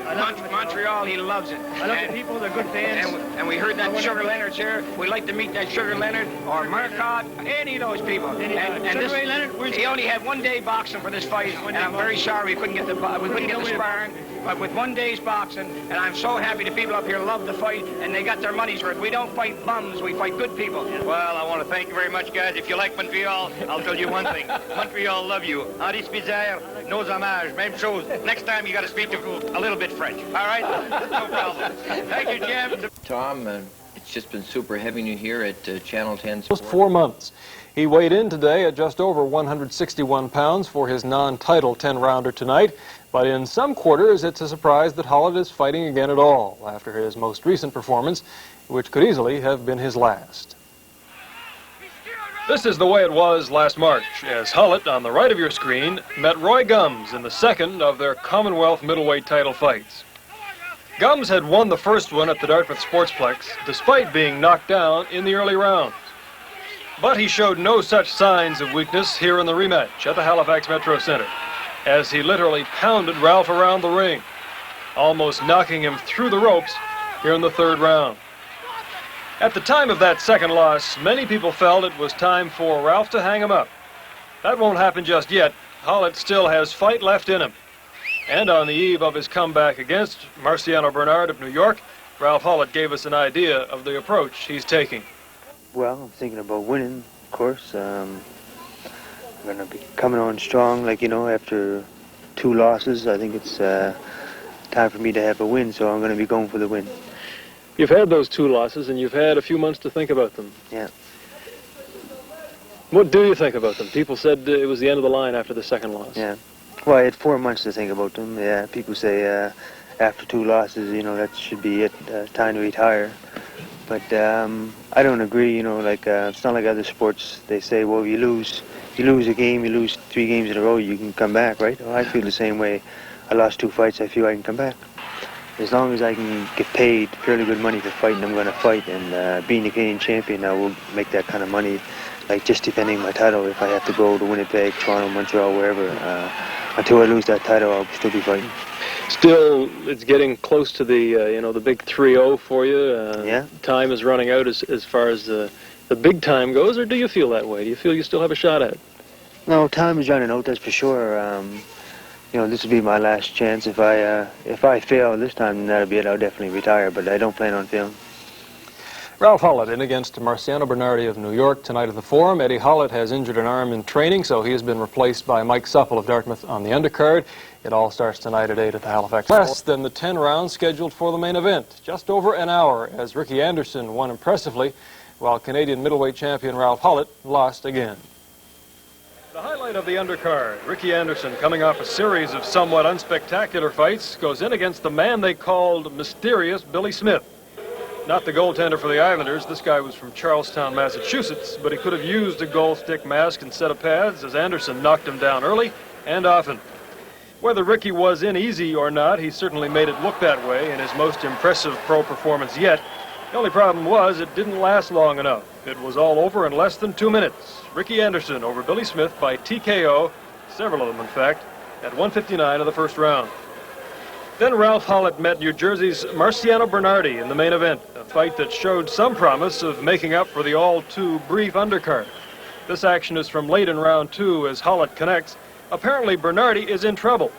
Montreal, he loves it. I love the people. They're good fans. And we heard that Sugar Leonard's here. We'd like to meet that Sugar Leonard or Marcotte, any of those people. Sugar Ray Leonard, he only had 1 day boxing for this fight, and I'm very sorry we couldn't get the sparring. But with 1 day's boxing, and I'm so happy the people up here love the fight, and they got their money's worth. We don't fight bums, we fight good people. Well, I want to thank you very much, guys. If you like Montreal, I'll tell you one thing. Montreal love you. Henri Spitzer, nos hommages, même chose. Next time you got to speak to a little bit French. All right? No problem. Thank you, Jim. Tom, it's just been super having you here at Channel 10 Just 4 months. He weighed in today at just over 161 pounds for his non-title 10-rounder tonight. But in some quarters, it's a surprise that Hollett is fighting again at all after his most recent performance, which could easily have been his last. This is the way it was last March, as Hollett, on the right of your screen, met Roy Gums in the second of their Commonwealth middleweight title fights. Gums had won the first one at the Dartmouth Sportsplex, despite being knocked down in the early rounds. But he showed no such signs of weakness here in the rematch at the Halifax Metro Center, as he literally pounded Ralph around the ring, almost knocking him through the ropes here in the third round. At the time of that second loss, many people felt it was time for Ralph to hang him up. That won't happen just yet. Hollett still has fight left in him. And on the eve of his comeback against Marciano Bernard of New York, Ralph Hollett gave us an idea of the approach he's taking. Well, I'm thinking about winning, of course. I'm going to be coming on strong, like, you know, after 2 losses. I think it's time for me to have a win, so I'm going to be going for the win. You've had those 2 losses, and you've had a few months to think about them. Yeah. What do you think about them? People said it was the end of the line after the second loss. Yeah. Well, I had 4 months to think about them. Yeah, people say after 2 losses, you know, that should be it, time to retire. But I don't agree, you know, like, it's not like other sports. They say, well, you lose a game, you lose 3 games in a row, you can come back, right? Well, I feel the same way. I lost 2 fights, I feel I can come back. As long as I can get paid fairly good money for fighting, I'm going to fight. And being a Canadian champion, I will make that kind of money, like just defending my title. If I have to go to Winnipeg, Toronto, Montreal, wherever, until I lose that title, I'll still be fighting. Still, it's getting close to the, you know, the big 3-0 for you. Yeah. Time is running out as far as the big time goes, or do you feel that way? Do you feel you still have a shot at it? No, time is running out, that's for sure. You know, this will be my last chance. If I fail this time, then that'll be it. I'll definitely retire, but I don't plan on failing. Ralph Hollett in against Marciano Bernardi of New York tonight at the Forum. Eddie Hollett has injured an arm in training, so he has been replaced by Mike Supple of Dartmouth on the undercard. It all starts tonight at 8 at the Halifax. Less than the 10 rounds scheduled for the main event. Just over an hour as Ricky Anderson won impressively, while Canadian middleweight champion Ralph Hollett lost again. The highlight of the undercard, Ricky Anderson, coming off a series of somewhat unspectacular fights, goes in against the man they called Mysterious Billy Smith. Not the goaltender for the Islanders. This guy was from Charlestown, Massachusetts, but he could have used a goal stick mask and set of pads as Anderson knocked him down early and often. Whether Ricky was in easy or not, he certainly made it look that way in his most impressive pro performance yet. The only problem was it didn't last long enough. It was all over in less than 2 minutes. Ricky Anderson over Billy Smith by TKO, several of them in fact, at 1:59 of the first round. Then Ralph Hollett met New Jersey's Marciano Bernardi in the main event, a fight that showed some promise of making up for the all-too-brief undercard. This action is from late in round 2 as Hollett connects. Apparently Bernardi is in trouble.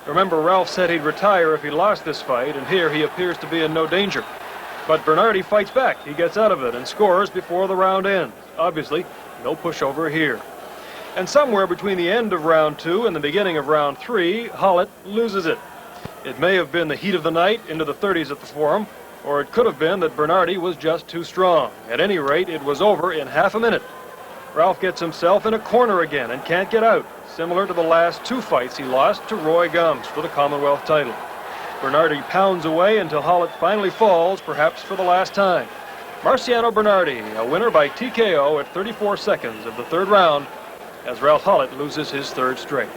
Remember, Ralph said he'd retire if he lost this fight, and here he appears to be in no danger. But Bernardi fights back. He gets out of it and scores before the round ends. Obviously, no pushover here. And somewhere between the end of round 2 and the beginning of round 3, Hollett loses it. It may have been the heat of the night into the 30s at the Forum, or it could have been that Bernardi was just too strong. At any rate, it was over in half a minute. Ralph gets himself in a corner again and can't get out, similar to the last 2 fights he lost to Roy Gums for the Commonwealth title. Bernardi pounds away until Hollett finally falls, perhaps for the last time. Marciano Bernardi, a winner by TKO at 34 seconds of the third round, as Ralph Hollett loses his third straight.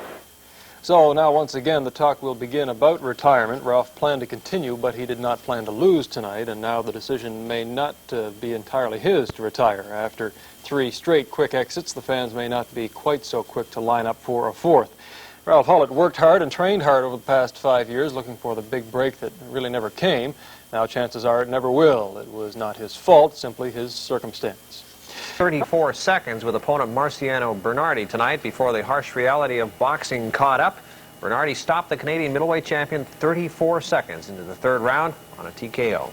So now once again the talk will begin about retirement. Ralph planned to continue, but he did not plan to lose tonight, and now the decision may not be entirely his to retire. After 3 straight quick exits, the fans may not be quite so quick to line up for a fourth. Ralph Hollett worked hard and trained hard over the past 5 years looking for the big break that really never came. Now chances are it never will. It was not his fault, simply his circumstance. 34 seconds with opponent Marciano Bernardi tonight before the harsh reality of boxing caught up. Bernardi stopped the Canadian middleweight champion 34 seconds into the third round on a TKO.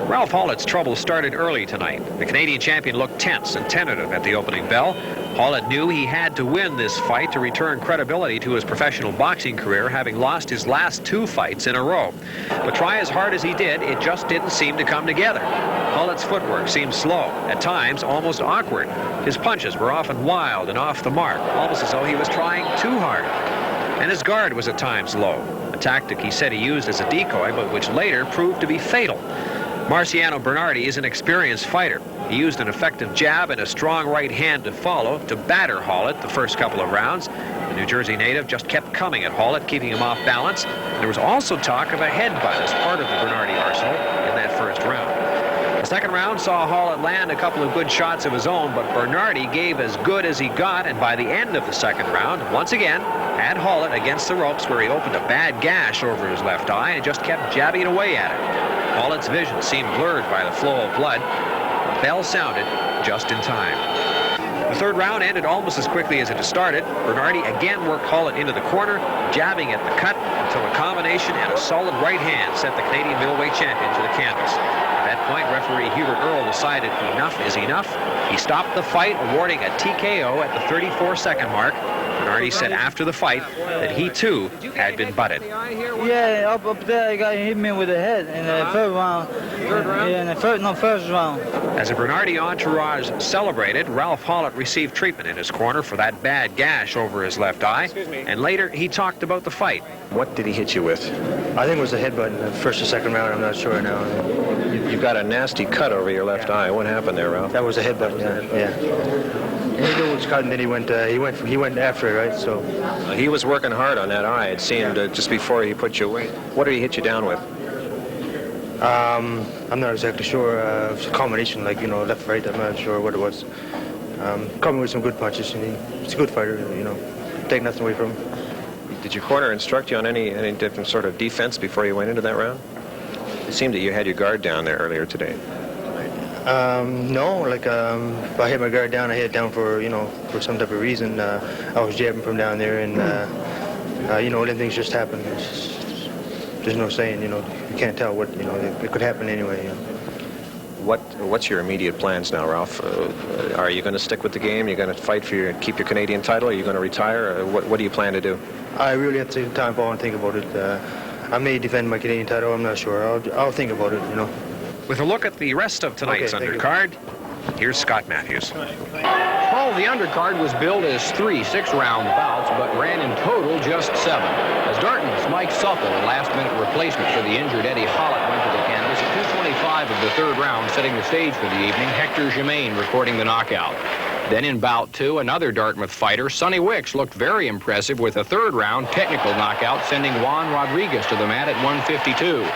Ralph Hollett's trouble started early tonight. The Canadian champion looked tense and tentative at the opening bell. Hollett knew he had to win this fight to return credibility to his professional boxing career, having lost his last 2 fights in a row. But try as hard as he did, it just didn't seem to come together. Hollett's footwork seemed slow, at times almost awkward. His punches were often wild and off the mark, almost as though he was trying too hard. And his guard was at times low, a tactic he said he used as a decoy, but which later proved to be fatal. Marciano Bernardi is an experienced fighter. He used an effective jab and a strong right hand to follow to batter Hollett the first couple of rounds. The New Jersey native just kept coming at Hollett, keeping him off balance. And there was also talk of a headbutt as part of the Bernardi arsenal in that first round. The second round saw Hollett land a couple of good shots of his own, but Bernardi gave as good as he got, and by the end of the second round, once again, had Hollett against the ropes where he opened a bad gash over his left eye and just kept jabbing away at it. Hollett's vision seemed blurred by the flow of blood. The bell sounded just in time. The third round ended almost as quickly as it had started. Bernardi again worked Hollett into the corner, jabbing at the cut until a combination and a solid right hand sent the Canadian middleweight champion to the canvas. At that point, referee Hubert Earl decided enough is enough. He stopped the fight, awarding a TKO at the 34-second mark. Bernardi said after the fight that he too had been butted. Yeah, up there, the guy hit me with the head in the third round. Third round? Yeah, in the first round. As the Bernardi entourage celebrated, Ralph Hollett received treatment in his corner for that bad gash over his left eye. And later, he talked about the fight. What did he hit you with? I think it was a headbutt in the first or second round. I'm not sure now. You got a nasty cut over your left eye. What happened there, Ralph? That was a headbutt, yeah. He was cut, and then he went after it, right? So he was working hard on that eye. It seemed just before he put you away. What did he hit you down with? I'm not exactly sure. It was a combination, like left, right. I'm not sure what it was. Coming with some good punches, and he's a good fighter. Take nothing away from him. Did your corner instruct you on any different sort of defense before you went into that round? It seemed that you had your guard down there earlier today. No, if I had my guard down, I had it down for some type of reason. I was jabbing from down there, and then things just happen. There's no saying, you can't tell what, it could happen anyway. What's your immediate plans now, Ralph? Are you going to stick with the game? You're going to fight for keep your Canadian title? Are you going to retire? What do you plan to do? I really have to take time and think about it. I may defend my Canadian title. I'm not sure. I'll think about it, With a look at the rest of tonight's undercard, here's Scott Matthews. Paul, the undercard was billed as 3 6-round bouts, but ran in total just 7. As Dartmouth's Mike Supple, a last-minute replacement for the injured Eddie Hollett, went to the canvas at 2:25 of the third round, setting the stage for the evening. Hector Germain recording the knockout. Then in bout 2, another Dartmouth fighter, Sonny Wicks, looked very impressive with a third-round technical knockout, sending Juan Rodriguez to the mat at 152.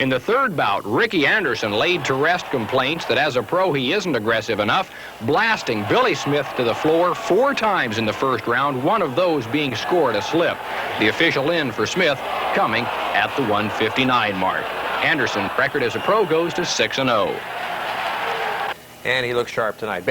In the third bout, Ricky Anderson laid to rest complaints that as a pro he isn't aggressive enough, blasting Billy Smith to the floor 4 times in the first round, one of those being scored a slip. The official in for Smith coming at the 159 mark. Anderson's record as a pro goes to 6-0. And he looks sharp tonight.